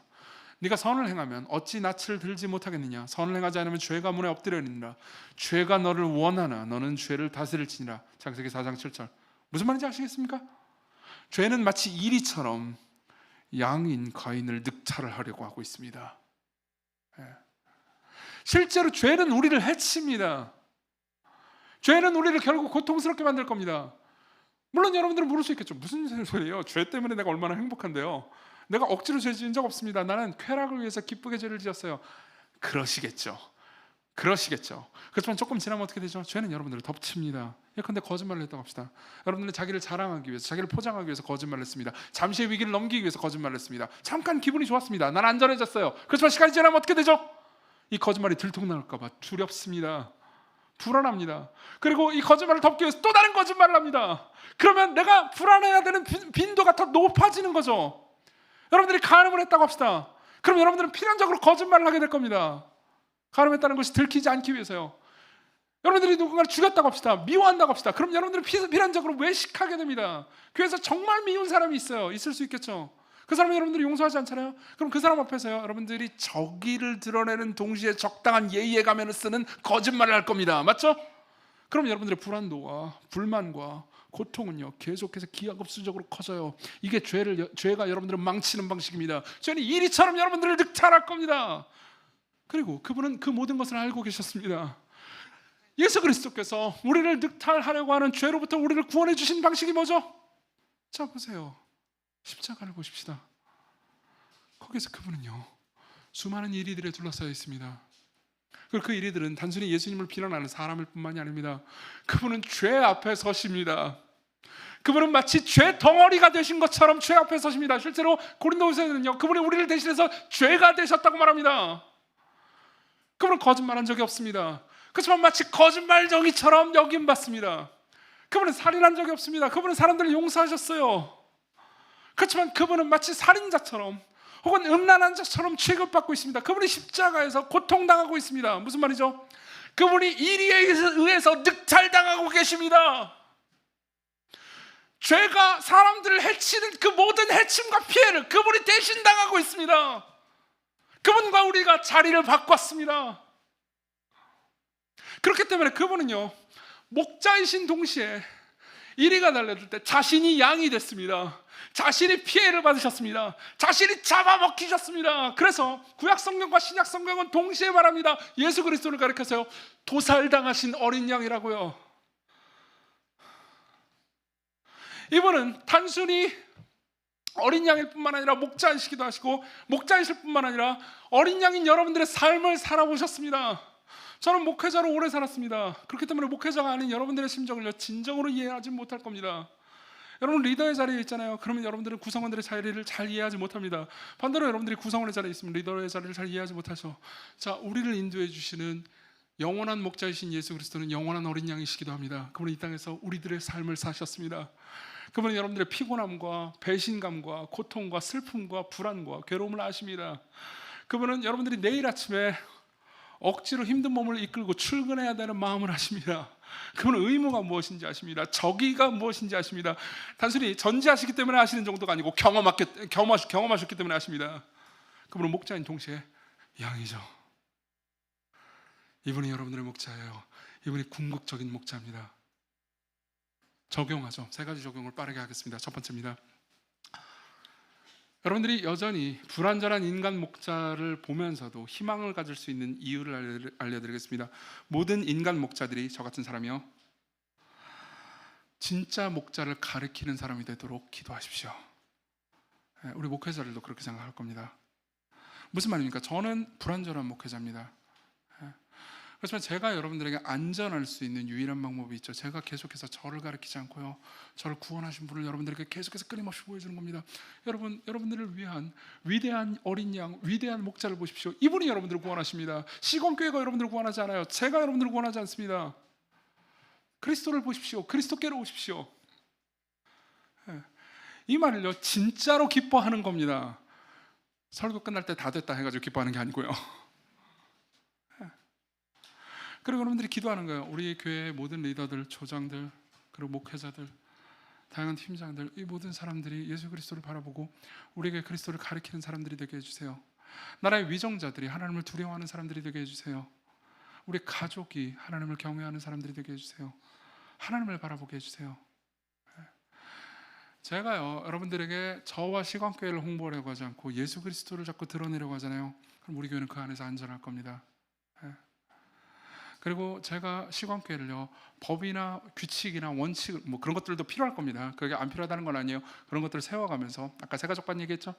네가 선을 행하면 어찌 낯을 들지 못하겠느냐? 선을 행하지 않으면 죄가 문에 엎드려있느니라. 죄가 너를 원하나 너는 죄를 다스릴지니라. 창세기 4장 7절. 무슨 말인지 아시겠습니까? 죄는 마치 이리처럼 양인 가인을 늑찰을 하려고 하고 있습니다. 실제로 죄는 우리를 해칩니다. 죄는 우리를 결국 고통스럽게 만들 겁니다. 물론 여러분들은 물을 수 있겠죠. 무슨 소리예요? 죄 때문에 내가 얼마나 행복한데요. 내가 억지로 죄 지은 적 없습니다. 나는 쾌락을 위해서 기쁘게 죄를 지었어요. 그러시겠죠. 그렇지만 조금 지나면 어떻게 되죠? 죄는 여러분들을 덮칩니다. 예컨대 거짓말을 했다고 합시다. 여러분들은 자기를 자랑하기 위해서, 자기를 포장하기 위해서 거짓말을 했습니다. 잠시의 위기를 넘기기 위해서 거짓말을 했습니다. 잠깐 기분이 좋았습니다. 난 안전해졌어요. 그렇지만 시간이 지나면 어떻게 되죠? 이 거짓말이 들통날까 봐 두렵습니다. 불안합니다. 그리고 이 거짓말을 덮기 위해서 또 다른 거짓말을 합니다. 그러면 내가 불안해야 되는 빈도가 더 높아지는 거죠. 여러분들이 간음을 했다고 합시다. 그럼 여러분들은 필연적으로 거짓말을 하게 될 겁니다. 간음했다는 것이 들키지 않기 위해서요. 여러분들이 누군가를 죽였다고 합시다. 미워한다고 합시다. 그럼 여러분들은 필연적으로 외식하게 됩니다. 교회에서 정말 미운 사람이 있어요. 있을 수 있겠죠. 그 사람을 여러분들이 용서하지 않잖아요. 그럼 그 사람 앞에서요, 여러분들이 적의를 드러내는 동시에 적당한 예의의 가면을 쓰는 거짓말을 할 겁니다. 맞죠? 그럼 여러분들의 불안도와 불만과 고통은요 계속해서 기하급수적으로 커져요. 이게 죄가 여러분들을 망치는 방식입니다. 죄는 이리처럼 여러분들을 늑탈할 겁니다. 그리고 그분은 그 모든 것을 알고 계셨습니다. 예수 그리스도께서 우리를 늑탈하려고 하는 죄로부터 우리를 구원해 주신 방식이 뭐죠? 자 보세요. 십자가를 보십시다. 거기서 그분은요 수많은 이리들에 둘러싸여 있습니다. 그리고 그 이리들은 단순히 예수님을 비난하는 사람일 뿐만이 아닙니다. 그분은 죄 앞에 서십니다. 그분은 마치 죄 덩어리가 되신 것처럼 죄 앞에 서십니다. 실제로 고린도후서에는요 그분이 우리를 대신해서 죄가 되셨다고 말합니다. 그분은 거짓말한 적이 없습니다. 그렇지만 마치 거짓말쟁이처럼 여김받습니다. 그분은 살인한 적이 없습니다. 그분은 사람들을 용서하셨어요. 그렇지만 그분은 마치 살인자처럼 혹은 음란한 자처럼 취급받고 있습니다. 그분이 십자가에서 고통당하고 있습니다. 무슨 말이죠? 그분이 이리에 의해서 늑탈당하고 계십니다. 죄가 사람들을 해치는 그 모든 해침과 피해를 그분이 대신 당하고 있습니다. 그분과 우리가 자리를 바꿨습니다. 그렇기 때문에 그분은요 목자이신 동시에 이리가 달려들 때 자신이 양이 됐습니다. 자신이 피해를 받으셨습니다. 자신이 잡아먹히셨습니다. 그래서 구약 성경과 신약 성경은 동시에 말합니다. 예수 그리스도를 가리켜서요 도살당하신 어린 양이라고요. 이분은 단순히 어린 양일 뿐만 아니라 목자이시기도 하시고 목자이실 뿐만 아니라 어린 양인 여러분들의 삶을 살아보셨습니다. 저는 목회자로 오래 살았습니다. 그렇기 때문에 목회자가 아닌 여러분들의 심정을요 진정으로 이해하지 못할 겁니다. 여러분 리더의 자리에 있잖아요. 그러면 여러분들은 구성원들의 자리를 잘 이해하지 못합니다. 반대로 여러분들이 구성원의 자리에 있으면 리더의 자리를 잘 이해하지 못하죠. 자, 우리를 인도해 주시는 영원한 목자이신 예수 그리스도는 영원한 어린 양이시기도 합니다. 그분은 이 땅에서 우리들의 삶을 사셨습니다. 그분은 여러분들의 피곤함과 배신감과 고통과 슬픔과 불안과 괴로움을 아십니다. 그분은 여러분들이 내일 아침에 억지로 힘든 몸을 이끌고 출근해야 되는 마음을 아십니다. 그분은 의무가 무엇인지 아십니다. 적의가 무엇인지 아십니다. 단순히 전지하시기 때문에 아시는 정도가 아니고 경험하셨기 때문에 아십니다. 그분은 목자인 동시에 양이죠. 이분이 여러분들의 목자예요. 이분이 궁극적인 목자입니다. 적용하죠. 세 가지 적용을 빠르게 하겠습니다. 첫 번째입니다. 여러분들이 여전히 불완전한 인간 목자를 보면서도 희망을 가질 수 있는 이유를 알려드리겠습니다. 모든 인간 목자들이 저 같은 사람이요 진짜 목자를 가리키는 사람이 되도록 기도하십시오. 우리 목회자들도 그렇게 생각할 겁니다. 무슨 말입니까? 저는 불완전한 목회자입니다. 그렇지만 제가 여러분들에게 안전할 수 있는 유일한 방법이 있죠. 제가 계속해서 저를 가르치지 않고요 저를 구원하신 분을 여러분들에게 계속해서 끊임없이 보여주는 겁니다. 여러분들을 위한 위대한 어린 양, 위대한 목자를 보십시오. 이분이 여러분들을 구원하십니다. 시공교회가 여러분들을 구원하지 않아요. 제가 여러분들을 구원하지 않습니다. 그리스도를 보십시오. 그리스도께로 오십시오. 이 말을요 진짜로 기뻐하는 겁니다. 설교 끝날 때 다 됐다 해가지고 기뻐하는 게 아니고요. 그리고 여러분들이 기도하는 거예요. 우리 교회의 모든 리더들, 조장들, 그리고 목회자들, 다양한 팀장들, 이 모든 사람들이 예수 그리스도를 바라보고 우리에게 그리스도를 가리키는 사람들이 되게 해주세요. 나라의 위정자들이 하나님을 두려워하는 사람들이 되게 해주세요. 우리 가족이 하나님을 경외하는 사람들이 되게 해주세요. 하나님을 바라보게 해주세요. 제가요 여러분들에게 저와 시간교회를 홍보하려고 하지 않고 예수 그리스도를 자꾸 드러내려고 하잖아요. 그럼 우리 교회는 그 안에서 안전할 겁니다. 그리고 제가 시간교회를요 법이나 규칙이나 원칙 뭐 그런 것들도 필요할 겁니다. 그게 안 필요하다는 건 아니에요. 그런 것들을 세워가면서 아까 세가족반 얘기했죠.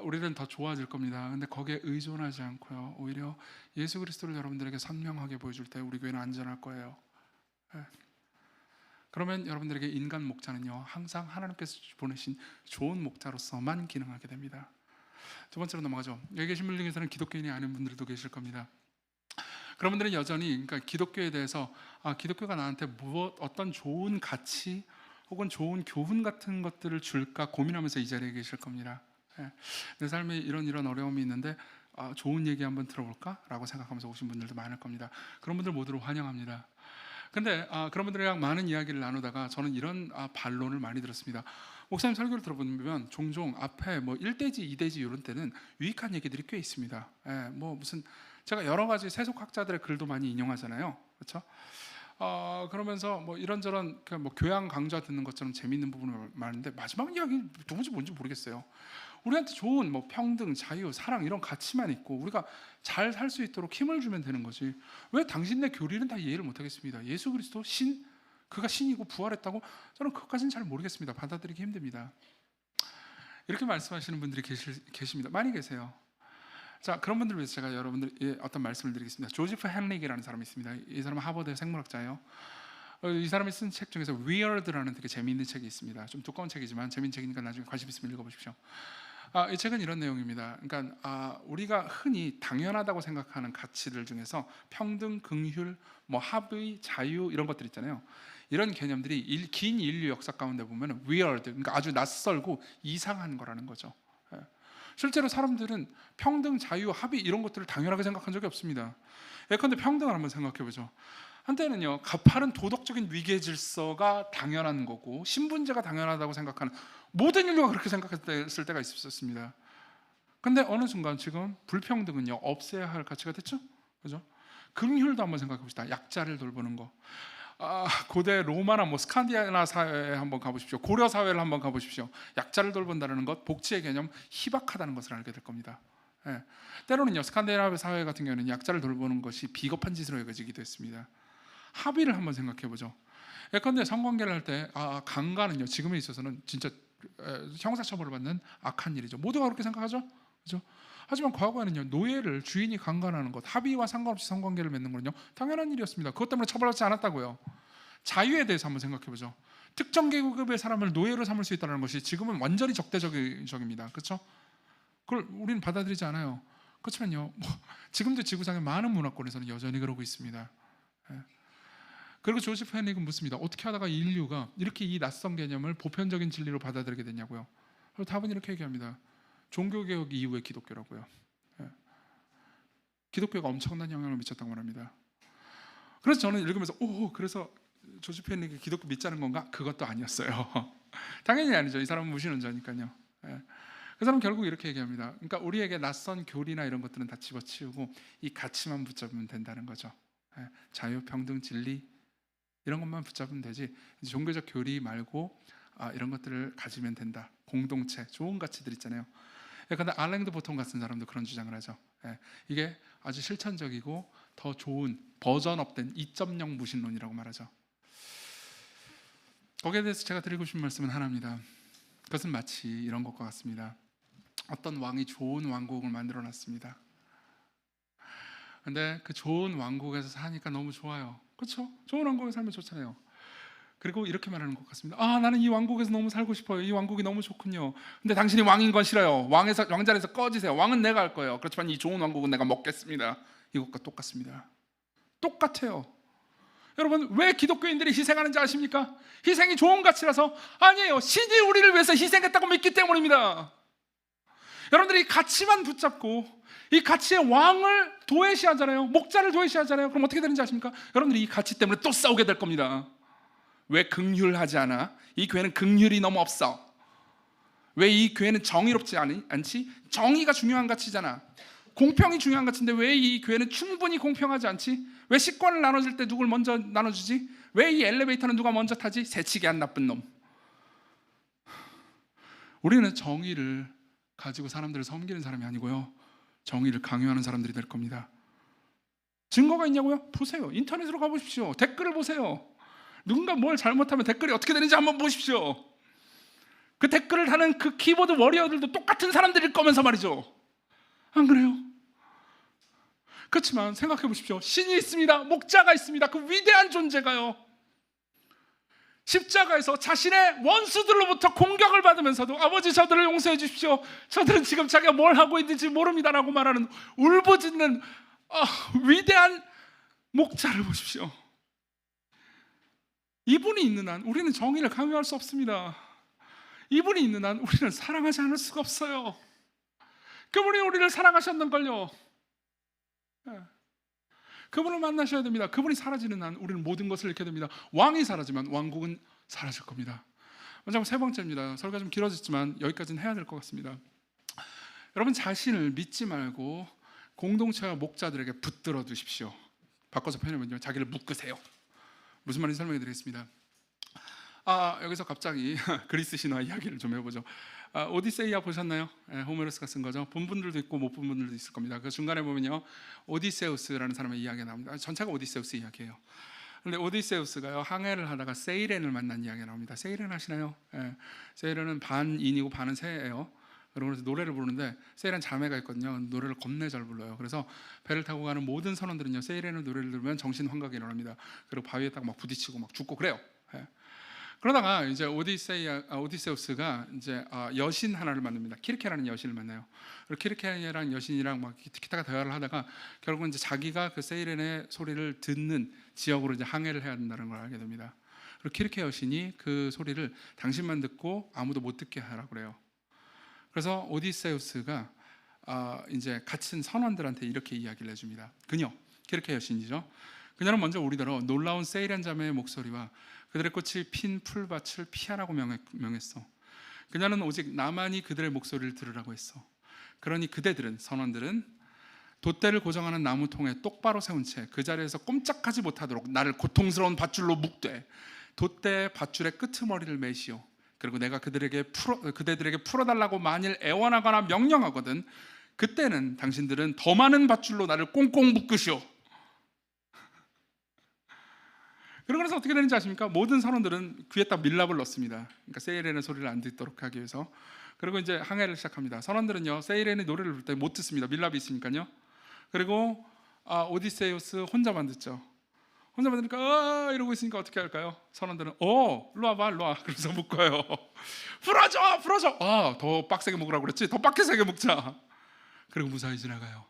우리는 더 좋아질 겁니다. 근데 거기에 의존하지 않고요 오히려 예수 그리스도를 여러분들에게 선명하게 보여줄 때 우리 교회는 안전할 거예요. 그러면 여러분들에게 인간 목자는요 항상 하나님께서 보내신 좋은 목자로서만 기능하게 됩니다. 두 번째로 넘어가죠. 여기 계신 분 중에서는 기독교인이 아닌 분들도 계실 겁니다. 그런 분들은 여전히 그러니까 기독교에 대해서 기독교가 나한테 어떤 좋은 가치 혹은 좋은 교훈 같은 것들을 줄까 고민하면서 이 자리에 계실 겁니다. 내 삶에 이런 어려움이 있는데 좋은 얘기 한번 들어볼까? 라고 생각하면서 오신 분들도 많을 겁니다. 그런 분들 모두를 환영합니다. 근데 그런 분들이랑 많은 이야기를 나누다가 저는 이런 반론을 많이 들었습니다. 목사님 설교를 들어보면 종종 앞에 뭐 1대지, 2대지 이런 때는 유익한 얘기들이 꽤 있습니다. 뭐 무슨 제가 여러 가지 세속학자들의 글도 많이 인용하잖아요. 그렇죠? 그러면서 뭐 이런저런 뭐 교양 강좌 듣는 것처럼 재미있는 부분이 많은데 마지막 이야기 누군지 뭔지 모르겠어요. 우리한테 좋은 뭐 평등, 자유, 사랑 이런 가치만 있고 우리가 잘 살 수 있도록 힘을 주면 되는 거지. 왜 당신네 교리는 다 이해를 못하겠습니다. 예수 그리스도 신, 그가 신이고 부활했다고 저는 그것까지는 잘 모르겠습니다. 받아들이기 힘듭니다. 이렇게 말씀하시는 분들이 계십니다. 많이 계세요. 자, 그런 분들 위해서 제가 여러분들 어떤 말씀을 드리겠습니다. 조지프 헨릭이라는 사람이 있습니다. 이 사람은 하버드 생물학자예요. 이 사람이 쓴 책 중에서 Weird라는 되게 재미있는 책이 있습니다. 좀 두꺼운 책이지만 재미있는 책이니까 나중에 관심 있으면 읽어보십시오. 이 책은 이런 내용입니다. 그러니까 우리가 흔히 당연하다고 생각하는 가치들 중에서 평등, 긍휼, 뭐 합의, 자유 이런 것들 있잖아요. 이런 개념들이 긴 인류 역사 가운데 보면 weird, 그러니까 아주 낯설고 이상한 거라는 거죠. 실제로 사람들은 평등, 자유, 합의 이런 것들을 당연하게 생각한 적이 없습니다. 예컨대 평등을 한번 생각해 보죠. 한때는요, 가파른 도덕적인 위계 질서가 당연한 거고 신분제가 당연하다고 생각하는 모든 인류가 그렇게 생각했을 때가 있었습니다. 근데 어느 순간 지금 불평등은요 없애야 할 가치가 됐죠, 그죠? 긍휼도 한번 생각해 봅시다. 약자를 돌보는 거. 고대 로마나 뭐 스칸디나비아 사회에 한번 가보십시오. 고려 사회를 한번 가보십시오. 약자를 돌본다는 것, 복지의 개념 희박하다는 것을 알게 될 겁니다. 때로는요 스칸디나비아 사회 같은 경우는 약자를 돌보는 것이 비겁한 짓으로 여겨지기도 했습니다. 합의를 한번 생각해 보죠. 예컨대 성관계를 할 때 강간은요 지금에 있어서는 진짜 형사처벌을 받는 악한 일이죠. 모두가 그렇게 생각하죠, 그죠? 하지만 과거에는요 노예를 주인이 강간하는 것, 합의와 상관없이 성관계를 맺는 거는요 당연한 일이었습니다. 그것 때문에 처벌받지 않았다고요. 자유에 대해서 한번 생각해 보죠. 특정 계급의 사람을 노예로 삼을 수 있다는 것이 지금은 완전히 적대적입니다. 그렇죠? 그걸 우리는 받아들이지 않아요. 그렇지만요 지금도 지구상의 많은 문화권에서는 여전히 그러고 있습니다. 그리고 조지프 헨릭은 묻습니다. 어떻게 하다가 인류가 이렇게 이 낯선 개념을 보편적인 진리로 받아들이게 됐냐고요. 답은 이렇게 얘기합니다. 종교개혁 이후의 기독교라고요. 기독교가 엄청난 영향을 미쳤다고 말합니다. 그래서 저는 읽으면서 그래서 조지프 헨릭이 기독교 믿자는 건가? 그것도 아니었어요. 당연히 아니죠. 이 사람은 무신론자니까요. 그 사람은 결국 이렇게 얘기합니다. 그러니까 우리에게 낯선 교리나 이런 것들은 다 집어치우고 이 가치만 붙잡으면 된다는 거죠. 자유, 평등, 진리 이런 것만 붙잡으면 되지 종교적 교리 말고 이런 것들을 가지면 된다. 공동체, 좋은 가치들 있잖아요. 그런데 알랭드 보통 같은 사람도 그런 주장을 하죠. 이게 아주 실천적이고 더 좋은 버전업된 2.0 무신론이라고 말하죠. 거기에 대해서 제가 드리고 싶은 말씀은 하나입니다. 그것은 마치 이런 것과 같습니다. 어떤 왕이 좋은 왕국을 만들어 놨습니다. 근데 그 좋은 왕국에서 사니까 너무 좋아요. 그렇죠? 좋은 왕국에 살면 좋잖아요. 그리고 이렇게 말하는 것 같습니다. 나는 이 왕국에서 너무 살고 싶어요. 이 왕국이 너무 좋군요. 근데 당신이 왕인 건 싫어요. 왕자리에서 꺼지세요. 왕은 내가 할 거예요. 그렇지만 이 좋은 왕국은 내가 먹겠습니다. 이것과 똑같습니다. 똑같아요. 여러분, 왜 기독교인들이 희생하는지 아십니까? 희생이 좋은 가치라서? 아니에요. 신이 우리를 위해서 희생했다고 믿기 때문입니다. 여러분들이 가치만 붙잡고 이 가치의 왕을 도외시하잖아요. 목자를 도외시하잖아요. 그럼 어떻게 되는지 아십니까? 여러분들이 이 가치 때문에 또 싸우게 될 겁니다. 왜 긍휼하지 않아? 이 교회는 긍휼이 너무 없어. 왜 이 교회는 정의롭지 않지? 정의가 중요한 가치잖아. 공평이 중요한 가치인데 왜 이 교회는 충분히 공평하지 않지? 왜 식권을 나눠줄 때 누굴 먼저 나눠주지? 왜 이 엘리베이터는 누가 먼저 타지? 새치기 한 나쁜 놈. 우리는 정의를 가지고 사람들을 섬기는 사람이 아니고요, 정의를 강요하는 사람들이 될 겁니다. 증거가 있냐고요? 보세요. 인터넷으로 가보십시오. 댓글을 보세요. 누군가 뭘 잘못하면 댓글이 어떻게 되는지 한번 보십시오. 그 댓글을 하는 그 키보드 워리어들도 똑같은 사람들일 거면서 말이죠. 안 그래요? 그렇지만 생각해 보십시오. 신이 있습니다. 목자가 있습니다. 그 위대한 존재가요, 십자가에서 자신의 원수들로부터 공격을 받으면서도 아버지 저들을 용서해 주십시오. 저들은 지금 자기가 뭘 하고 있는지 모릅니다라고 말하는 울부짖는 위대한 목자를 보십시오. 이분이 있는 한 우리는 정의를 강요할 수 없습니다. 이분이 있는 한 우리는 사랑하지 않을 수가 없어요. 그분이 우리를 사랑하셨는걸요. 그분을 만나셔야 됩니다. 그분이 사라지는 한 우리는 모든 것을 잃게 됩니다. 왕이 사라지면 왕국은 사라질 겁니다. 먼저 세 번째입니다. 설교가 좀 길어졌지만 여기까지는 해야 될 것 같습니다. 여러분, 자신을 믿지 말고 공동체와 목자들에게 붙들어 두십시오. 바꿔서 표현하면요, 자기를 묶으세요. 무슨 말인지 설명해 드리겠습니다. 여기서 갑자기 그리스 신화 이야기를 좀 해보죠. 오디세이아 보셨나요? 호메로스가 쓴 거죠. 본 분들도 있고 못 본 분들도 있을 겁니다. 그 중간에 보면요, 오디세우스라는 사람의 이야기가 나옵니다. 전체가 오디세우스 이야기예요. 근데 오디세우스가요, 항해를 하다가 세이렌을 만난 이야기가 나옵니다. 세이렌 아시나요? 세이렌은 반인이고 반은 새예요. 그래서 노래를 부르는데, 세이렌 자매가 있거든요. 노래를 겁내 잘 불러요. 그래서 배를 타고 가는 모든 선원들은요, 세이렌의 노래를 들으면 정신 환각이 일어납니다. 그리고 바위에다가 막 부딪히고 막 죽고 그래요. 그러다가 이제 오디세우스가 이제 여신 하나를 만납니다. 키르케라는 여신을 만나요. 그리고 키르케라는 여신이랑 막 기타가 대화를 하다가 결국은 이제 자기가 그 세이렌의 소리를 듣는 지역으로 이제 항해를 해야 된다는 걸 알게 됩니다. 그리고 키르케 여신이 그 소리를 당신만 듣고 아무도 못 듣게 하라고 그래요. 그래서 오디세우스가 이제 갇힌 선원들한테 이렇게 이야기를 해줍니다. 그녀, 키르케 여신이죠. 그녀는 먼저 우리더러 놀라운 세이렌 자매의 목소리와 그들의 꽃이 핀 풀밭을 피하라고 명했어. 그녀는 오직 나만이 그들의 목소리를 들으라고 했어. 그러니 그대들은, 선원들은 돛대를 고정하는 나무통에 똑바로 세운 채 그 자리에서 꼼짝하지 못하도록 나를 고통스러운 밧줄로 묶되 돛대의 밧줄의 끄트머리를 매시오. 그리고 내가 그대들에게 풀어달라고 만일 애원하거나 명령하거든, 그때는 당신들은 더 많은 밧줄로 나를 꽁꽁 묶으시오. 그러고 나서 어떻게 되는지 아십니까? 모든 선원들은 귀에다 밀랍을 넣습니다. 그러니까 세이렌의 소리를 안 듣도록 하기 위해서. 그리고 이제 항해를 시작합니다. 선원들은요, 세이렌의 노래를 부를 때 못 듣습니다. 밀랍이 있으니까요. 그리고 오디세우스 혼자만 듣죠. 혼자만 들으니까 이러고 있으니까 어떻게 할까요? 선원들은 일로 와봐, 일로 와. 그래서 묶어요. 풀어줘. 더 빡세게 묶으라고 그랬지. 더 빡세게 묶자. 그리고 무사히 지나가요.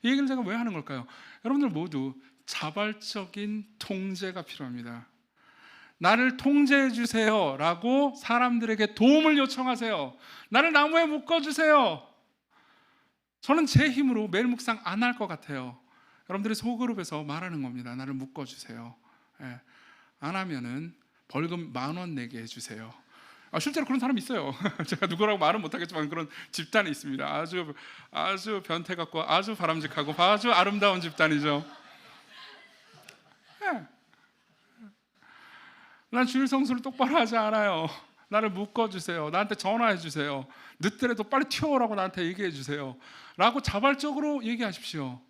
이 얘기를 제가 왜 하는 걸까요? 여러분들 모두 자발적인 통제가 필요합니다. 나를 통제해 주세요 라고 사람들에게 도움을 요청하세요. 나를 나무에 묶어주세요. 저는 제 힘으로 매일 묵상 안 할 것 같아요. 여러분들이 소그룹에서 말하는 겁니다. 나를 묶어주세요. 안 하면은 벌금 10,000원 내게 해주세요. 실제로 그런 사람이 있어요. 제가 누구라고 말은 못하겠지만 그런 집단이 있습니다. 아주 변태 같고 아주 바람직하고 아주 아름다운 집단이죠. 난 주일 성수를 똑바로 하지 않아요. 나를 묶어주세요. 나한테 전화해주세요. 늦더라도 빨리 튀어오라고 나한테 얘기해주세요 라고 자발적으로 얘기하십시오.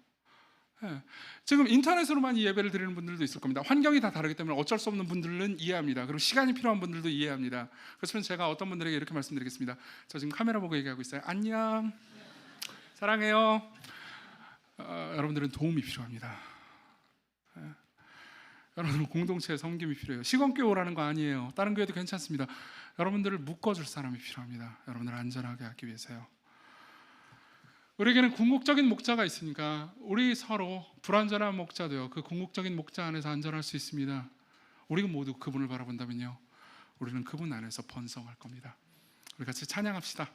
지금 인터넷으로만 이 예배를 드리는 분들도 있을 겁니다. 환경이 다 다르기 때문에 어쩔 수 없는 분들은 이해합니다. 그리고 시간이 필요한 분들도 이해합니다. 그래서 제가 어떤 분들에게 이렇게 말씀드리겠습니다. 저 지금 카메라 보고 얘기하고 있어요. 안녕, 사랑해요. 여러분들은 도움이 필요합니다. 여러분들은 공동체의 섬김이 필요해요. 시건교회 오라는 거 아니에요. 다른 교회도 괜찮습니다. 여러분들을 묶어줄 사람이 필요합니다. 여러분들을 안전하게 하기 위해서요. 우리에게는 궁극적인 목자가 있으니까 우리 서로 불완전한 목자도요, 그 궁극적인 목자 안에서 안전할 수 있습니다. 우리가 모두 그분을 바라본다면요, 우리는 그분 안에서 번성할 겁니다. 우리 같이 찬양합시다.